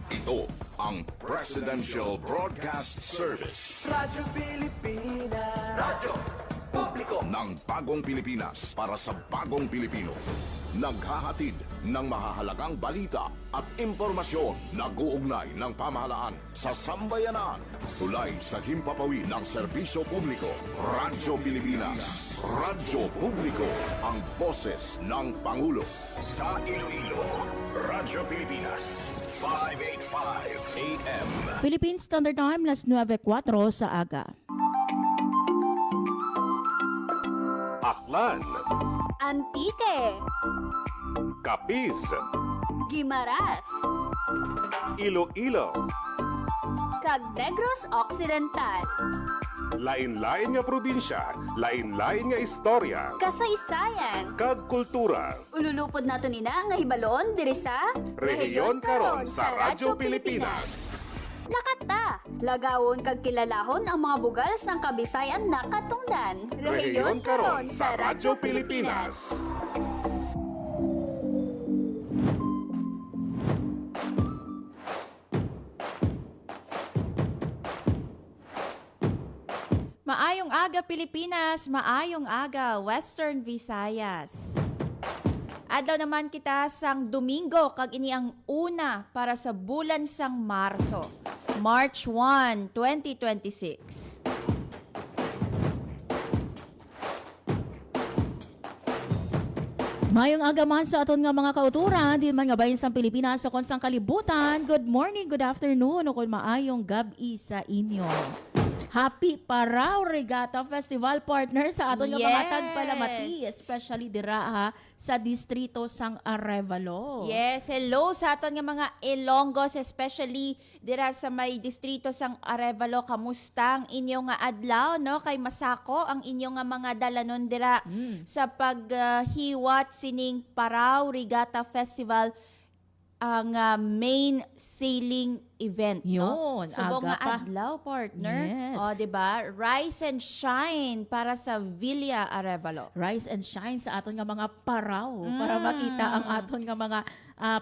Ito ang Presidential Broadcast Service Radyo Pilipinas. Radyo Publiko ng Bagong Pilipinas para sa Bagong Pilipino. Naghahatid ng mahahalagang balita at impormasyon na guugnay ng pamahalaan sa sambayanan. Tulay sa himpapawid ng serbisyo publiko. Radyo Pilipinas. Radyo Publiko, ang boses ng Pangulo. Sa Iloilo, Radyo Pilipinas. 585 AM. Philippine Standard Time, las 9:04 sa aga. Aklan, Antique, Capiz, Guimaras, Iloilo, kag Negros Occidental. lain-lain nga probinsya, lain-lain nga istorya, Kasaysayan. kag kultura. Ululupod nato nina nga hibalon diri sa Rehiyon karon sa Radyo Pilipinas. Nakata, lagawon kag kilalahon ang mga bugal sang Kabisayan na katungdan. Rehiyon karon sa Radyo Pilipinas. Maayong aga Pilipinas, maayong aga Western Visayas. Adlaw naman kita sang Domingo kag ini ang una para sa bulan sang Marso, March 1, 2026. Mayong aga man sa aton nga mga kauturan, di man nga bahin sang Pilipinas sa konsang kalibutan. Good morning, good afternoon, o kung maayong gabi sa inyo. Happy Parao Regatta Festival, partner, sa aton nga mga tagpalamati, especially dira ha, sa distrito sang Arevalo. Yes, hello sa aton nga mga Ilonggos, especially dira sa may distrito sang Arevalo. Kamusta ang inyong nga adlaw, no? Kay masako ang inyong nga mga dalanon dira sa paghiwat sining Parao Regatta Festival, ang main sailing event, no? Yun, Subong aga nga pa. adlaw, partner. Yes. O, diba? Rise and shine para sa Villa Arevalo. Rise and shine sa aton nga mga paraw para makita ang aton nga mga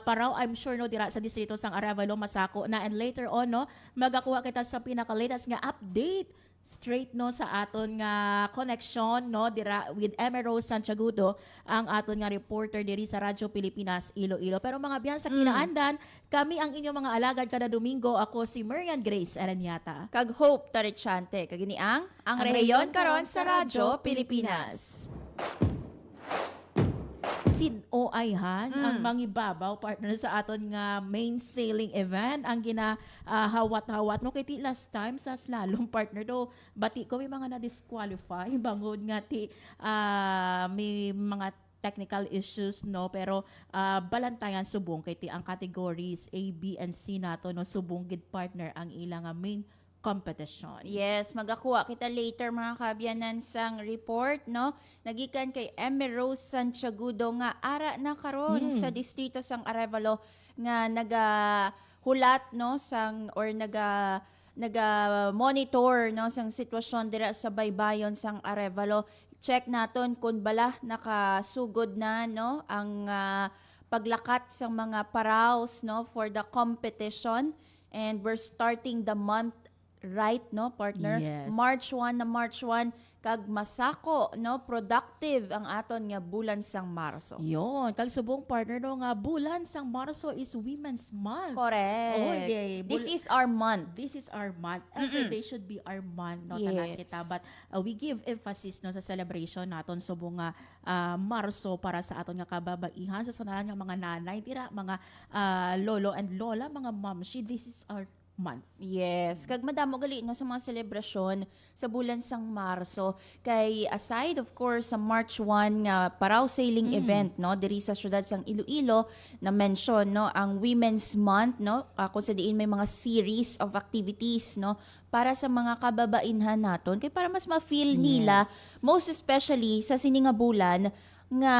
paraw. I'm sure no dira sa distrito sang Arevalo masako na, and later on no magakuha kita sa pinaka-latest nga update straight no sa aton nga connection no dira with Emerald Santiagudo, ang aton nga reporter diri sa Radyo Pilipinas Iloilo. Pero mga biyan sa kinaandan, kami ang inyong mga alagad kada Domingo. Ako si Marian Grace Aranyata. Kag Hope Tarichante. Kag ini ang Rehiyon karon sa Radyo Pilipinas. Sinoayhan ang mangibabaw, partner, sa aton nga main sailing event ang ginahawat-hawat no kay ti last time sa slalom, partner, do bati ko may mga na-disqualify bangod nga ti may mga technical issues no, pero balantayan subong kay ti ang categories A, B, and C nato no subong gid, partner, ang ilang main competition. Yes, magakuha kita later mga kabyanan sang report, no? Nagikan kay Emerald Santiagudo nga ara na karon sa distrito sang Arevalo nga nagahulat no sang or naga monitor no sang sitwasyon dira sa baybayon sang Arevalo. Check naton kung bala nakasugod na no ang paglakat sang mga paraos no for the competition, and we're starting the month right, no, partner? Yes. March 1 kag masako, no, productive ang aton nga bulan sang Marso. Yon, kag subong, partner, no nga bulan sang Marso is Women's Month. Correct. Oh, okay. This is our month. This is our month. Every day should be our month, no, tanan Yes. kita. But we give emphasis no sa celebration naton subong nga Marso para sa aton nga kababaihan, sa sanahan nga mga nanay, tira mga lolo and lola, mga momshi. This is our month. Yes, kag madamo gali no sa mga selebrasyon sa bulan sang Marso, kay aside of course sa March 1 nga Parao sailing event no diri sa syudad sang Iloilo, na mention no ang Women's Month, no, kung sa diin may mga series of activities no para sa mga kababainhan naton, kay para mas ma-feel nila, most especially sa sininga bulan, nga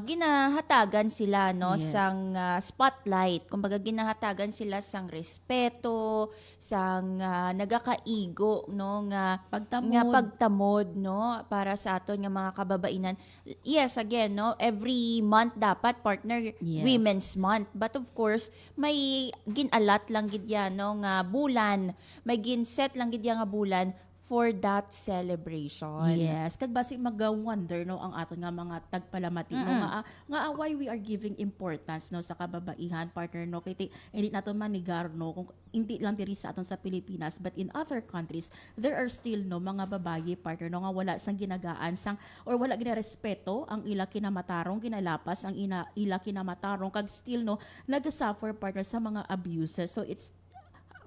ginahatagan sila no Yes. sang spotlight, kumbaga ginahatagan sila sang respeto, sang nagakaigo no nga pagtamod no para sa aton nga mga kababainan. Yes, again no, every month dapat partner Yes. Women's Month, but of course may ginalat lang gid yan no nga bulan, may ginset lang gid yan nga bulan for that celebration. Yes, kag basi mag-wonder no ang aton nga mga tagpalamati no nga why we are giving importance no sa kababaihan partner no kay hindi nato manigar no kung hindi lang diri sa aton sa Pilipinas but in other countries there are still no mga babaye partner no nga wala sang ginagaan sang or wala ginarespeto ang ila kinamatarong ginalapas ang ila kinamatarong kag still no nagasuffer partner sa mga abuses. So it's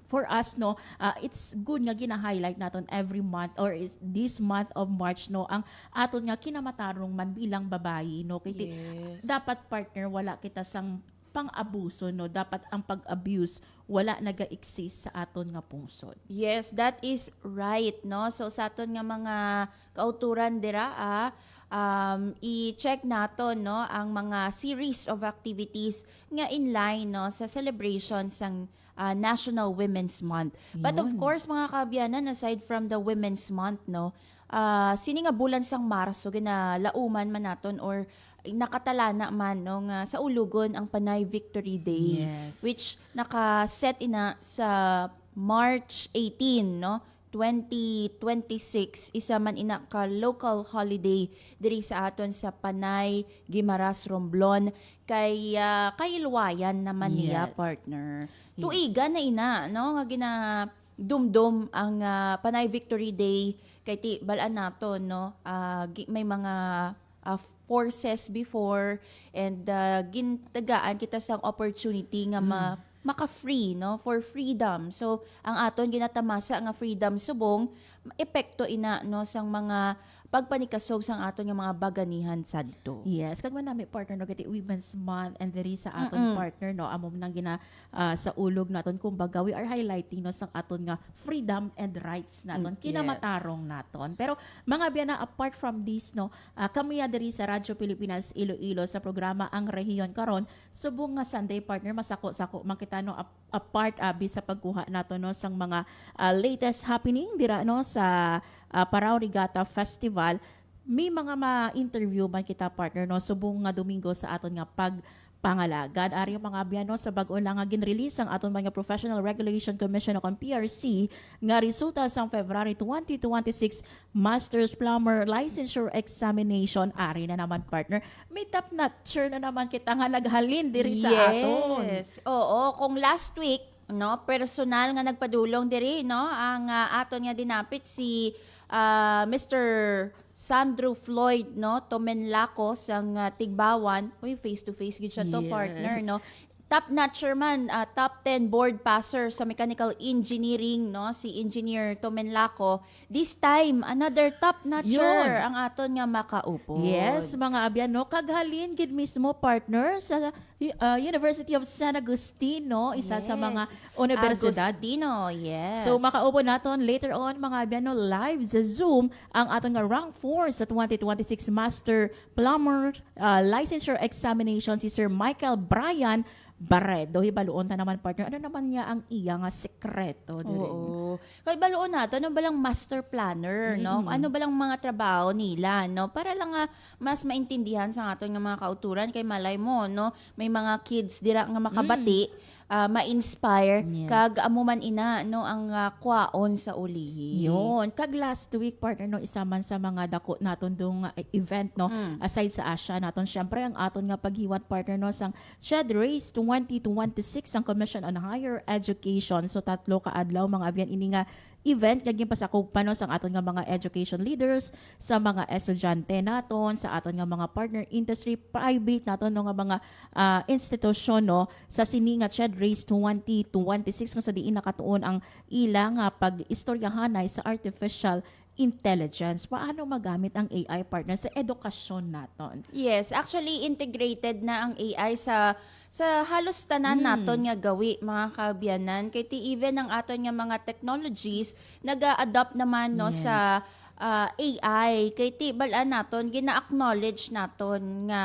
for us no it's good nga gina-highlight naton every month or is this month of March no ang aton nga kinamatarong man bilang babayi no kay Yes. dapat partner wala kita sang pang-abuso no, dapat ang pag-abuse wala naga-exist sa aton nga pungsod. Yes, that is right, no? So, sa aton nga mga kauturan dira, i-check naton no, ang mga series of activities nga in line no, sa celebration sang National Women's Month. But of course, mga kabyanan, aside from the Women's Month, no, sini nga bulan sang Marso, ginalauman man naton or nakatalana man no, nga sa ulugon ang Panay Victory Day. Yes. Which naka-set ina sa March 18, no? 2026 isa man ina ka local holiday diri sa aton sa Panay, Guimaras, Romblon kay kailwayan naman niya Yes. partner. Yes. Tuiga na ina no nga gina dumdum ang Panay Victory Day kay ti balaan naton no may mga forces before and gintagaan kita sa opportunity nga maka-free no for freedom. So ang aton ginatamasa nga freedom subong epekto ina no sang mga pagpanikasog sang aton nga mga baganihan sadto. Yes, kag man nami partner no kiti Women's Month and diri sa aton partner no amom nang gina sa ulog naton kumbaga we are highlighting no sang aton nga freedom and rights naton kinamatarong naton. Pero mga biya na apart from this no kami diri sa Radyo Pilipinas Iloilo sa programa Ang Rehiyon karon subong nga Sunday partner masako-sako makita no apart abi sa pagkuha naton no sang mga latest happening dira no sa Parao Regatta Festival, may mga ma-interview man kita partner no subong nga Domingo sa aton nga pagpangalagad. Ari mga biyano sa bag-o lang nga ginrelease ang aton mga Professional Regulation Commission o PRC nga resulta sa February 2026 Masters Plumber Licensure Examination. Ari na naman partner. May top notcher na naman kita nga naghalin diri sa aton. Yes. Oo, kung last week no personal nga nagpadulong diri no ang aton nga dinapit si Mr. Sandro Floyd no Tomenlaco sang Tigbawan. Uy, face to face gid siya to Yes. partner no. Top notcher man, top 10 board passer sa mechanical engineering no si Engineer Tomenlaco. This time another top notcher Yun. ang aton nga makaupo. Yes, mga abyan, no? Kaghalin, gid mismo partner sa University of San Agustin, no? Isa sa mga universidad. Agustino, yes. So, makaupo naton later on, mga abyan, no? Live sa Zoom, ang atong nga rank 4 sa 2026 Master Plumber Licensure Examination si Sir Michael Brian Barredo. Hibaluon ta naman partner. Ano naman niya ang iya nga sekreto? Oo. Kaya baluon nato, ano balang master planner, no? Ano balang mga trabaho nila, no? Para lang mas maintindihan sa aton nga mga kauturan kay malay mo, no? May mga kids dira nga makabati, ma-inspire, Yes. kag amo man ina, no? Ang kwaon sa ulihi. Yun. Kag last week, partner, no, isa man sa mga dako naton dong event, no, aside sa Asia naton, syempre, ang aton nga paghiwat, partner, no, sang Shed Race 2026 ang Commission on Higher Education. So, 3 ka adlaw, mga abyan, ini nga event, kaging pasakop pa, no, sang aton nga mga education leaders, sa mga estudyante naton, sa aton nga mga partner industry, private naton, no, nga mga institusyon, no, sa sini nga Shed Race 2026 kung sa diin nakatuon ang ilang pag-istoryahanay sa artificial intelligence. Paano magamit ang AI partner sa edukasyon naton? Yes, actually integrated na ang AI sa halos tanan naton nga gawi, mga kabyanan. Kay ti even ang aton nga mga technologies naga-adapt naman no Yes. sa AI kay tibalaan naton gina-acknowledge naton nga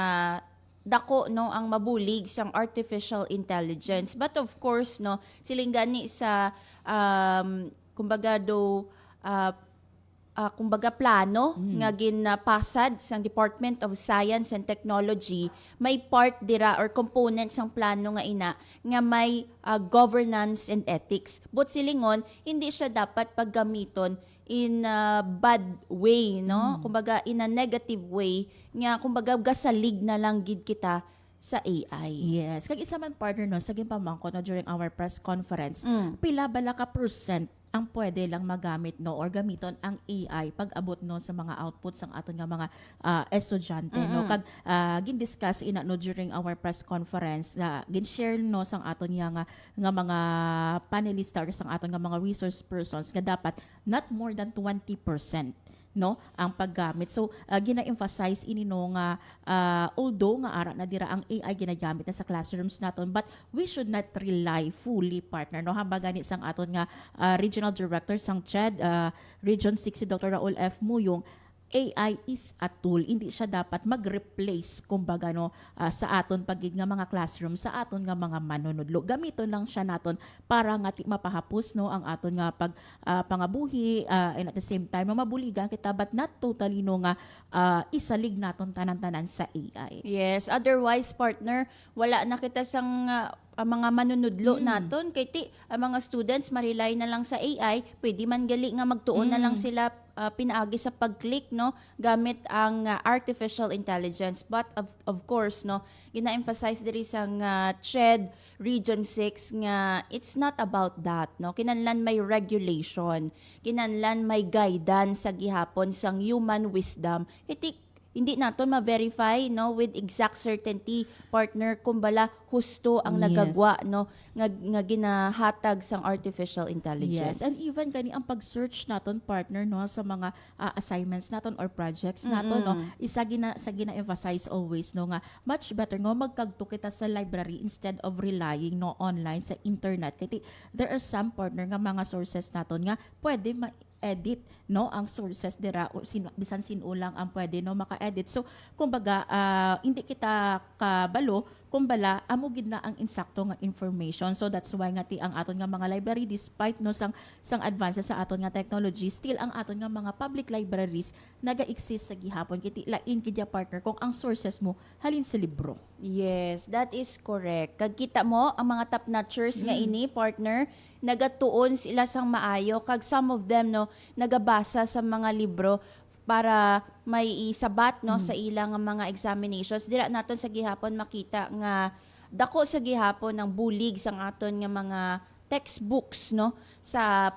dako no ang mabulig sang artificial intelligence, but of course no siling gani sa kumbaga do kumbaga plano nga ginapasad sang Department of Science and Technology, may part dira or component sang plano nga ina nga may governance and ethics. But silingon hindi siya dapat paggamiton in a bad way, no? Kumbaga in a negative way nga kumbaga gasalig na lang gid kita sa AI. Yes. Kag isa man partner no, sa pamangko no, during our press conference, pila bala ka percent ang pwede lang magamit no or gamiton ang AI pag abot no sa mga outputs ang aton nga mga estudyante no kag gin-discuss ina no during our press conference na gin-share no sang aton nga mga panelista or sang aton nga mga resource persons nga dapat not more than 20% no ang paggamit. So gina-emphasize ini no nga although nga ara na dira ang AI ginagamit na sa classrooms naton, but we should not rely fully partner no hamba gani sang aton nga regional director sang CHED Region 6 si Dr. Raul F. Muyong. AI is a tool, hindi siya dapat mag-replace kumbaga no sa aton pagid nga mga classroom, sa aton nga mga manunudlo. Gamiton lang siya naton para nga mapahapos no ang aton nga pangabuhi and at the same time mabuligan kita, but not totally no nga isalig naton tanan-tanan sa AI. Yes, otherwise partner, wala na kita sang ang mga manunudlo naton kay ang mga students marely na lang sa AI, pwede man gali nga magtuon na lang sila pinaagi sa pag-click no gamit ang artificial intelligence, but of course no gina-emphasize diri sang CHED Region 6 nga it's not about that no, kinahanglan may regulation, kinahanglan may guidance sa gihapon sang human wisdom. Hindi naton ma-verify no with exact certainty partner kung bala husto ang Yes. nagagwa no nga ginahatag sang artificial Yes, intelligence. and even kani ang pag-search naton partner no sa mga assignments naton or projects naton no, isa gina-emphasize always no nga much better nga magkagto kita sa library instead of relying no online sa internet. Kaya there are some partner nga mga sources naton nga pwede edit no ang sources dira o bisan sinulang ang pwede no maka-edit. So kumbaga hindi kita kabalo kumbala amo gid na ang insakto nga information. So that's why nga ang aton nga mga library, despite no sang advances sa aton nga technology, still ang aton nga mga public libraries naga-exist sa gihapon kiti lain kidya partner kung ang sources mo halin sa libro. Yes, that is correct. Kag kita mo ang mga top notchers nga ini partner nagatuon sila sang maayo, kag some of them no nagabasa sa mga libro para may isabat no sa ilang mga examinations. Dira naton sa gihapon makita nga dako sa gihapon ng bulig sang aton nga mga textbooks no sa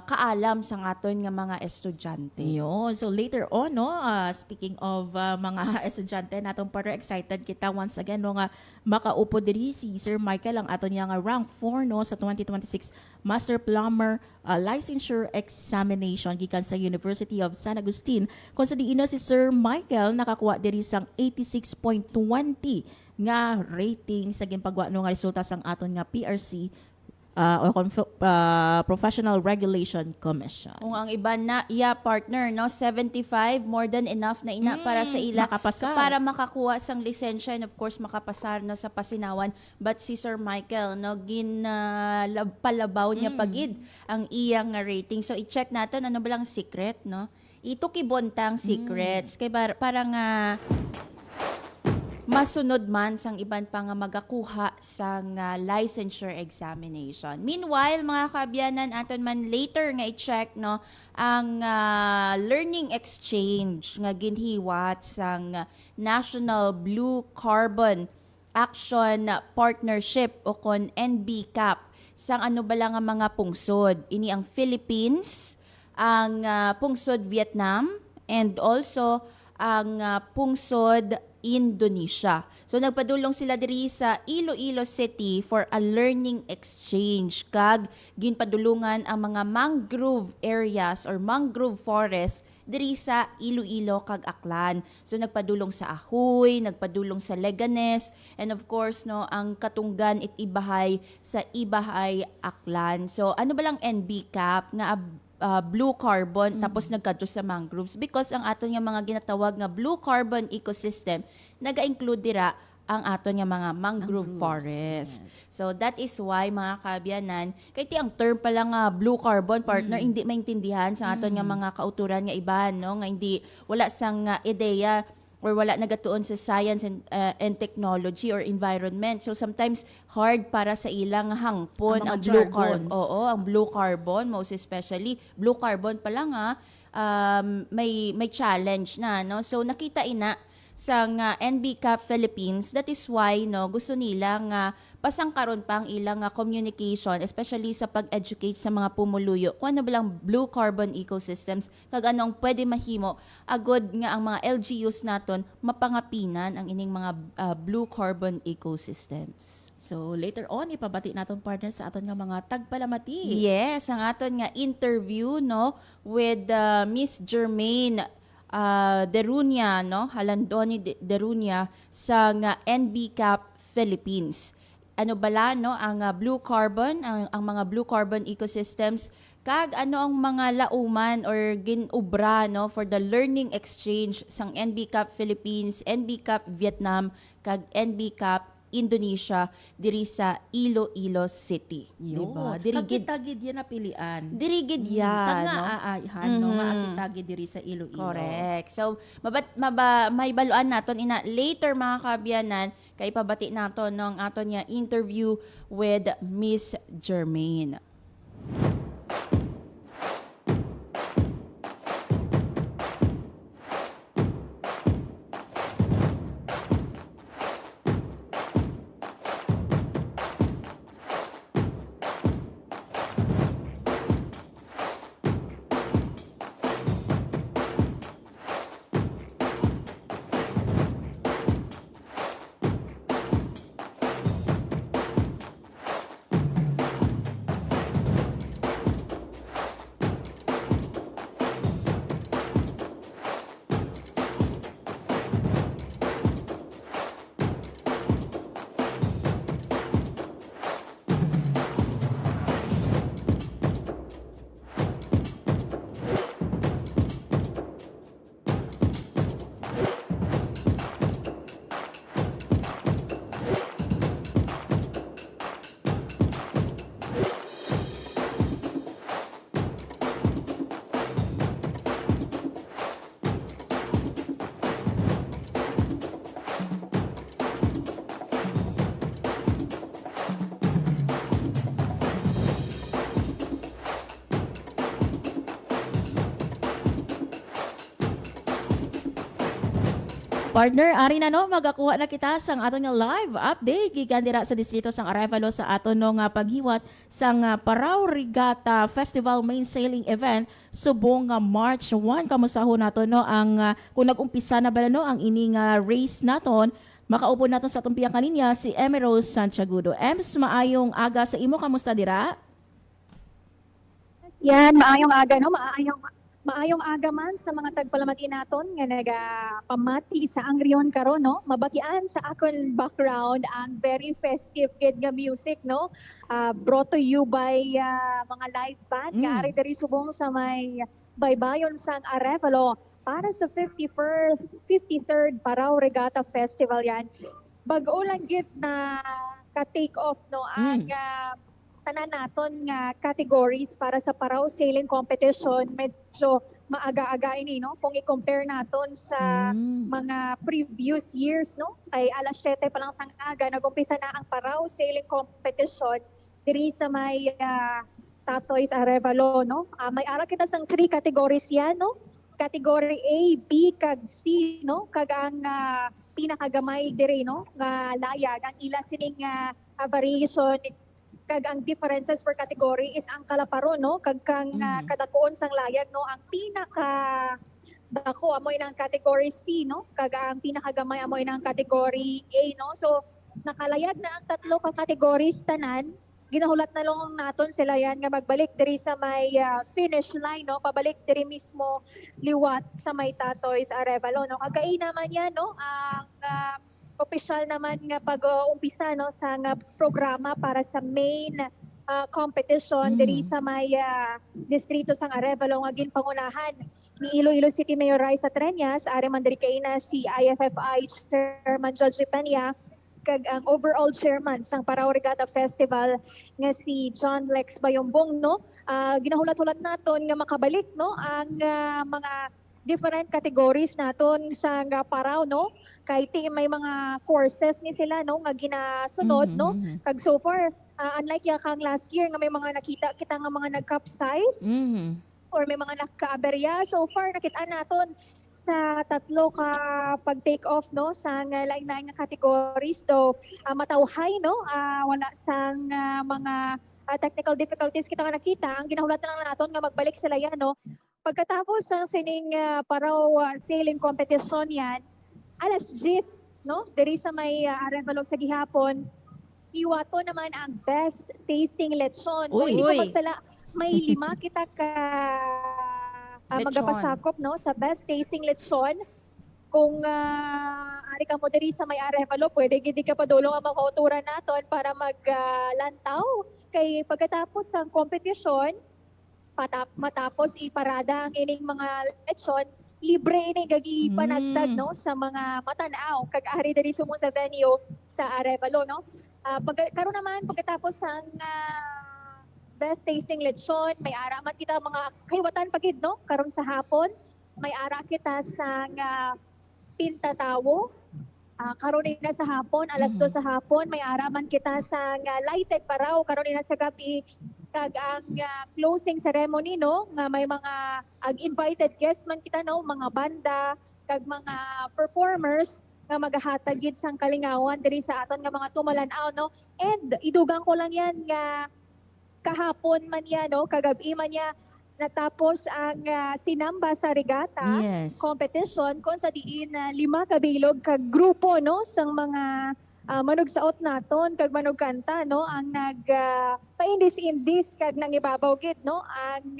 kaalam sang aton nga mga estudyante. Yun. So later on, no, speaking of mga estudyante natong para excited kita once again no nga makaupo diri si Sir Michael ang aton nga rank 4 no sa 2026 Master Plumber Licensure Examination gikan sa University of San Agustin. Kung sa diina si Sir Michael nakakuha diri sang 86.20 nga rating sa ginpagwa no nga resulta sang aton nga PRC Professional Regulation Commission. Kung ang iba na partner no 75 more than enough na ina para sa ila makapasar. para makakuha sang lisensya and of course makapasar no sa pasinawan, but si Sir Michael no palabaw niya pagid ang iyang rating. So i-check natin ano ba lang secret no, ito kibontang secrets kay parang masunod man sang iban pa nga magakuha sang licensure examination. Meanwhile, mga kaabyanan, aton man later nga i-check no ang learning exchange nga ginhiwat sang National Blue Carbon Action Partnership o kon NBCAP sang ano ba lang nga mga pungsod. Ini ang Philippines, ang pungsod Vietnam, and also ang pungsod Indonesia. So nagpadulong sila diri sa Iloilo City for a learning exchange, kag ginpadulungan ang mga mangrove areas or mangrove forest diri sa Iloilo kag Aklan. So nagpadulong sa Ahoy, nagpadulong sa Leganes, and of course no ang katunggan Ibahay sa Ibahay Aklan. So ano ba lang NBCAP nga blue carbon tapos nagkadto sa mangroves because ang aton nga mga ginatawag nga blue carbon ecosystem naga-include dira ang aton nga mga mangrove forest. So that is why mga kaabyanan, kay ti ang term pala nga blue carbon partner hindi maintindihan sa aton nga mga kauturan nga iban no nga hindi wala sang ideya or wala nagatuon sa science and technology or environment. So sometimes hard para sa ilang hangpon Ang mga ang blue jargons. carbon. Oo, ang blue carbon most especially blue carbon pala nga may challenge na no. So nakita ina sa NBCAP Philippines. That is why no gusto nila nga pasangkaron pa ang ilang communication especially sa pag-educate sa mga pumuluyo kung ano ba lang blue carbon ecosystems kag anong pwede mahimo agod nga ang mga LGUs naton mapangapinan ang ining mga blue carbon ecosystems. So later on ipabati naton partner sa aton nga mga tagpalamati. Yes, ang aton nga interview no with Miss Germaine Derunia, no? Halandoni Derunia sa nga NBCAP Philippines. Ano bala no ang blue carbon, ang mga blue carbon ecosystems kag ano ang mga lauman or ginubra no for the learning exchange sang NBCAP Philippines, NBCAP Vietnam kag NBCAP Indonesia diri sa Iloilo City. Diba? Dirigid Tagid yan na pilian. dirigid yan, Tanga no? aayhan no nga akitagid diri sa Iloilo. Correct. So, may baluan naton ina later mga kabyanan kay pabati naton ng aton nga interview with Miss Germaine. Partner, ari na no, magakuha na kita sang aton nga live update gikan dira sa distrito sang Arevalo sa aton no nga paghiwat sang Parao Regatta Festival Main Sailing Event subong nga March 1. Kamusta ho naton no ang kung nag-umpisa na ba no ang ining race naton, makaupo naton sa atong piyang kaninya si Emerald Santiagudo. Ems, maayong aga sa imo, kamusta dira? Yan, maayong aga, no? Maayong aga man sa mga tagpalamati naton nga nagapamati sa Angrion karon, no? Mabatian sa akon background ang very festive kid nga music, no? Brought to you by mga live band nga ari diri subong sa may baybayon sang Arevalo para sa 53rd Parao Regatta Festival yan. Bag-o lang gid na ka-take off, no? Ang tanan naton nga categories para sa Parao Sailing Competition medyo maaga-aga ini, no, kung i-compare naton sa mga previous years, no, ay alas 7 pa lang sang aga nag-umpisa na ang Parao Sailing Competition diri sa may Tatoy's Arevalo, no. May ara kita sang 3 categories yan, no, category A, B kag C, no, kag ang pinakagamay diri, no, nga layag ang ila sining variation kag ang differences per category is ang kalaparo, no, kag kang kadakuon sang layag, no, ang pinaka dako amoy ng category C, no, kag ang pinakagamay amoy ng category A, no. So nakalayag na ang tatlo ka categories tanan. Ginahulat na lang naton sila yan nga magbalik diri sa may finish line, no, pabalik diri mismo liwat sa may Tatoy's Arevalo, no. Kagay naman yan, no, ang official naman nga pag-umpisa, no, sa nga programa para sa main competition diri sa may distrito sang Arevalo nga ginpangunahan ni Iloilo City Mayor Raisa Treñas, ari man diri kay na si IFFI Chairman Judge Ripanya, kag ang overall chairman sang Parao Regatta Festival nga si John Lex Bayombong, no. Ginahulat-hulat naton nga makabalik, no, ang mga different categories naton sa Parao, no, kay may mga courses ni sila, no, nga ginasunod, no, kag so far unlike kang last year nga may mga nakita kita nga mga nag-capsize or may mga nagka-aberya, so far nakita naton sa tatlo ka pag-take off, no, sa lain-lain nga categories. So matawhay, no, wala sang mga technical difficulties kita nga nakita. Ang ginahulatan lang naton nga magbalik sila yan, no. Pagkatapos ng sining Parao sailing competition yan, alas 10, no, diri sa may Arevalo sa gihapon, iwato naman ang best tasting lechon. Kung hindi ko Uy. magsala, may 5 kita ka Lechon. magapasakop, no, sa best tasting lechon. Kung ari ka mo diri sa may Arevalo, pwede gid ka padulong ang makauturan naton para maglantaw. Kay pagkatapos ng competition, matapos iparada ang ining mga lechon, libre ini gagi panagtag, no, sa mga matanaw kag ari diri sumo sa venue sa Arevalo, no. Karon naman pagkatapos ang best tasting lechon, may ara man kita mga kahiwatan pagid, no, karon sa hapon may ara kita sa pintatawo. Karon na sa hapon, alas 2 sa hapon, may ara man kita sa lighted Parao, karon na sa gabi, kag ang closing ceremony, no, nga may mga invited guests man kita, no, mga banda kag mga performers nga magahatag gid sang kalingawan diri sa aton nga mga tumalanaw, no. And idugang ko lang yan nga kahapon man yan, no, kagabi man yan, natapos ang sinamba sa regatta Yes. competition kung sa diin 5 kabilog kag grupo, no, sang mga manugsaot naton kag manugkanta, no, ang nag paindis-indis kag nangibabaw gid, no, ang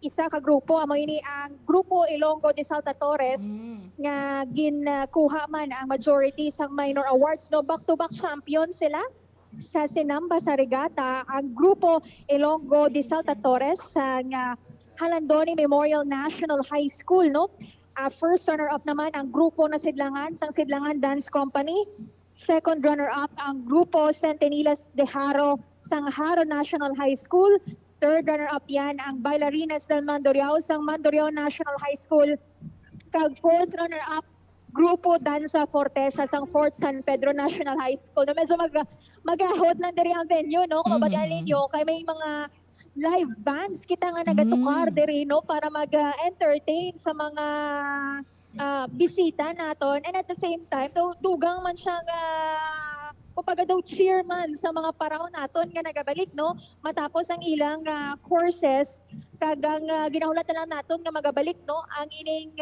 isa ka grupo amo ini ang grupo Ilonggo de Salta Torres nga ginkuha man ang majority sang minor awards, no, back-to-back champion sila sa sinamba sa regatta. Ang grupo Ilonggo de Salta Torres sa Halandoni Memorial National High School, no. First runner-up naman ang grupo na Sidlangan sang Sidlangan Dance Company. Second runner-up ang grupo Centenilas de Haro sang Haro National High School. Third runner-up yan ang Bailarinas del Mandurriao sang Mandurriao National High School. Kag fourth runner-up Grupo Danza Fortesa sang Fort San Pedro National High School. Na medyo magahod lang diri ang venue, no, kung mabatian ninyo, kay may mga live bands kita nga nagatukar diri, no, para mag-entertain sa mga bisita naton, and at the same time dugang man siya nga kupaga daw chairman sa mga Parao naton nga nagabalik, no, matapos ang ilang courses kag ang ginahulatan lang naton nga magabalik, no, ang ining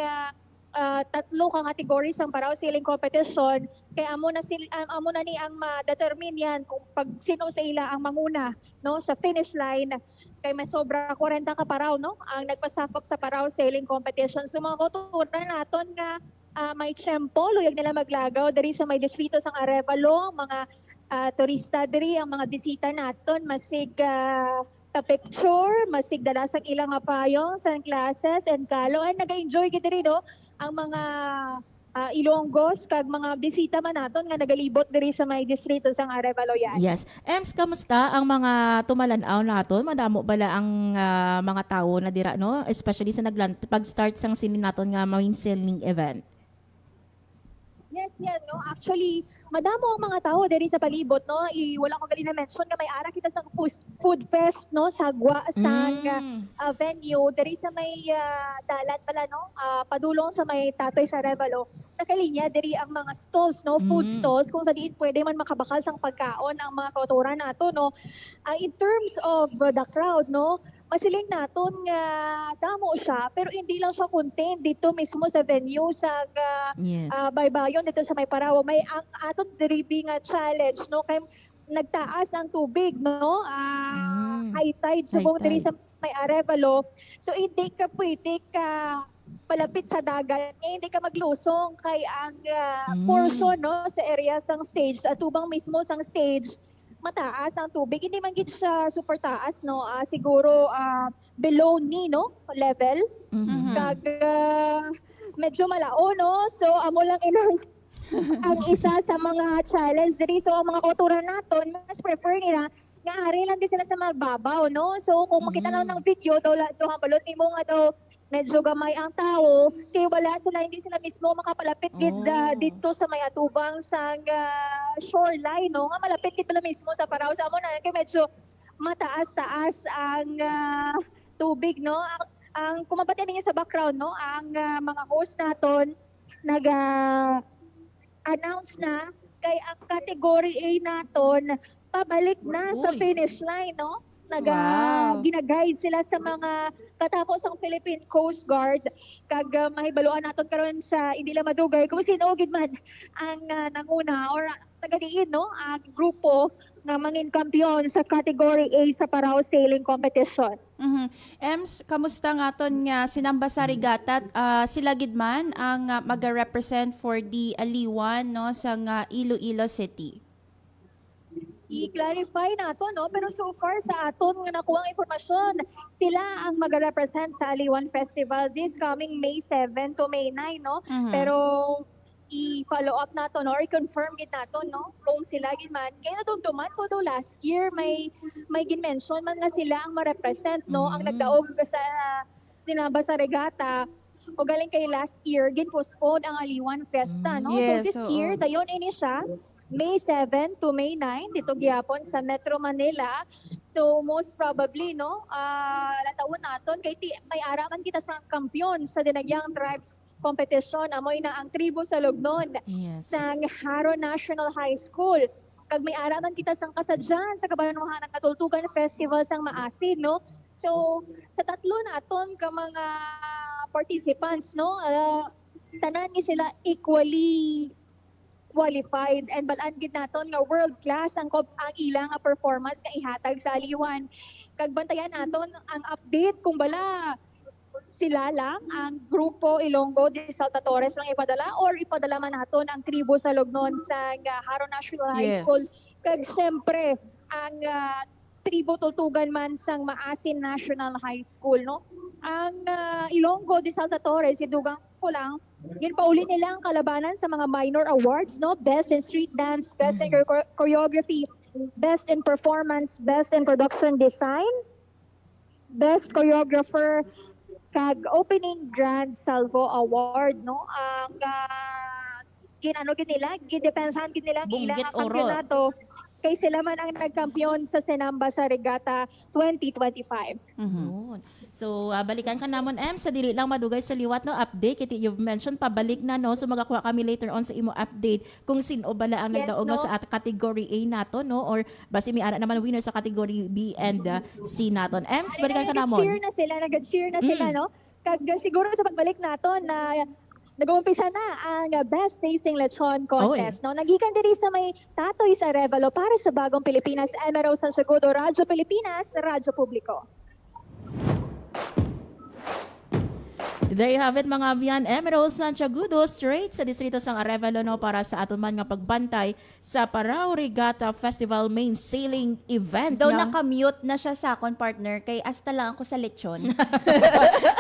tatlo ka categories ang Parao sailing competition, kay amo na ni ang ma-determine yan kung pag sino sa ila ang manguna, no, sa finish line, kay may sobra 40 ka Parao, no, ang nagpasakop sa Parao sailing competition. So mga kuturan naton nga may tiyempo, luyag nila maglagaw diri sa may distrito sang Arevalo, mga turista diri, ang mga bisita naton masig picture, masig dala sang ilang payong sa classes and kalo, and naga-enjoy gid diri, no, ang mga Ilonggos kag mga bisita man naton nga nagalibot diri sa may distrito sang Arevalo yan. Yes. Ems, kamusta ang mga tumalanaw naton? Madamo bala ang mga tao na dira, no? Especially sa pag-start sang sinin naton nga main sailing event. Yes, no. Actually, madamo ang mga tao diri sa palibot, no. Wala ko gali na mention nga may ara kita sa food fest, no, sagwa sang venue diri sa may dalan pala, no. Padulong sa may Tatoy sa Arevalo. Nakalinya diri ang mga stalls, no, food stalls kung sa diin pwede man makabakal sang pagkaon ang mga kauturan nato, no. In terms of the crowd, no, masiling naton nga damo siya, pero hindi lang siya contained dito mismo sa venue sa Yes. baybayon dito sa may Parao. May ang aton diri nga challenge, no, kay nagtaas ang tubig, no, high tide High subong diri tide. sa may Arevalo. So hindi ka pwede ka palapit sa dagat, hindi ka maglusong kay ang portion, no, sa area sang stage, sa tubang mismo sang stage, mataas ang tubig. Hindi man gid siya super taas, no? Siguro below knee, no? Level. Kag medyo malao, no? So amo lang inang ang isa sa mga challenge diri. So ang mga kultura naton, mas prefer nila nga ari lang din sila sa mababaw, no? So kung makita na ng video daw balot nimo nga daw medyo gamay ang tao, kay wala sila, hindi sila mismo makapalapit gid dito sa may atubang sang shoreline, no? Nga malapit gid pala mismo sa Parao. Sa amo na kay medyo mataas-taas ang tubig, no? Ang kumabati ninyo sa background, no? Ang mga host naton announce na kay ang category A naton pabalik na sa Uy. finish line, no? Wow. Gina-guide sila sa mga katapos ang Philippine Coast Guard kag mahibaluan naton karon sa hindi lang madugay kung sino gid man ang nanguna or taga-diin, no? Ang grupo nga mangin kampiyon sa category A sa Parao Sailing Competition. Ems, kamusta nga ton nga sinamba sa regatta? Sila gid man ang maga-represent for the Aliwan, no, sa Iloilo City. I-clarify nato, no? Pero so far sa aton nga nakuha ang impormasyon, sila ang mag-represent sa Aliwan Festival this coming May 7 to May 9, no? Pero i-follow up nato, no? Or i-confirm gid nato, no? Kung sila gid man. Kaya natungtuman ko do last year may gin-mention man nga sila ang ma-represent, no? Ang nagdaog sa sinaba sa regatta o galing kay last year gin-postpone ang Aliwan Fiesta, no? Yes, So this oo. year dayon ini siya May 7 to May 9 dito gyapon sa Metro Manila. So most probably, no, latawon naton kay may araman kita sa kampiyon sa Dinagyang Tribes Competition. Amoy na ang tribo sa Lugnon Yes. sa Haro National High School. Kag may araman kita sang kasadyan sa Kabayanuhan ng Katultugan Festival sang Maasin, no. So sa tatlo naton ka mga participants, no, tanan ni sila equally qualified and balaan gid naton nga world class ang ilang performance nga ihatag sa Aliwan. Kag bantayan naton ang update kung bala sila lang ang grupo Ilonggo de Saltatores lang ipadala or ipadala man naton ang tribo sa Lugnon sa Haro National High Yes. School. Kag syempre ang tribo Tultugan man sang Maasin National High School, no? Ang Ilonggo de Saltatores idugang ko lang ginpauli nila ang kalabanan sa mga minor awards, no? Best in street dance, best in choreography, best in performance, best in production design, best choreographer, kag opening grand salvo award, no? Ang ginano gid nila, gidepensahan gid nila ang Bunggit ilang oro. kampeonato kay sila man ang nagkampiyon sa Senamba sa Regatta 2025. Yun. So, balikan ka namon, sa dili lang madugay sa liwat, no, update. Kiti you've mentioned, pabalik na, no, so magakuha kami later on sa imo update kung sino bala ang Yes, nagdaog no? sa category A nato, no, or basi may ana naman winner sa category B and C naton. Balikan ka namon. Nag-cheer na sila, no? Kag siguro sa pagbalik nato na nag-uumpisa na ang Best Tasting Lechon Contest, no? Nagikan diri sa may Tatoy sa Arevalo para sa Bagong Pilipinas, Emerald Santiago, Radyo Pilipinas, Radyo Publiko. There you have it, mga Avian Emerald Santiagudo, straight sa distrito sang Arevalo, no, para sa aton man nga pagbantay sa Parao Regatta Festival main sailing event. Daw ng- naka-mute na siya sa akong partner kay hasta lang ako sa lechon.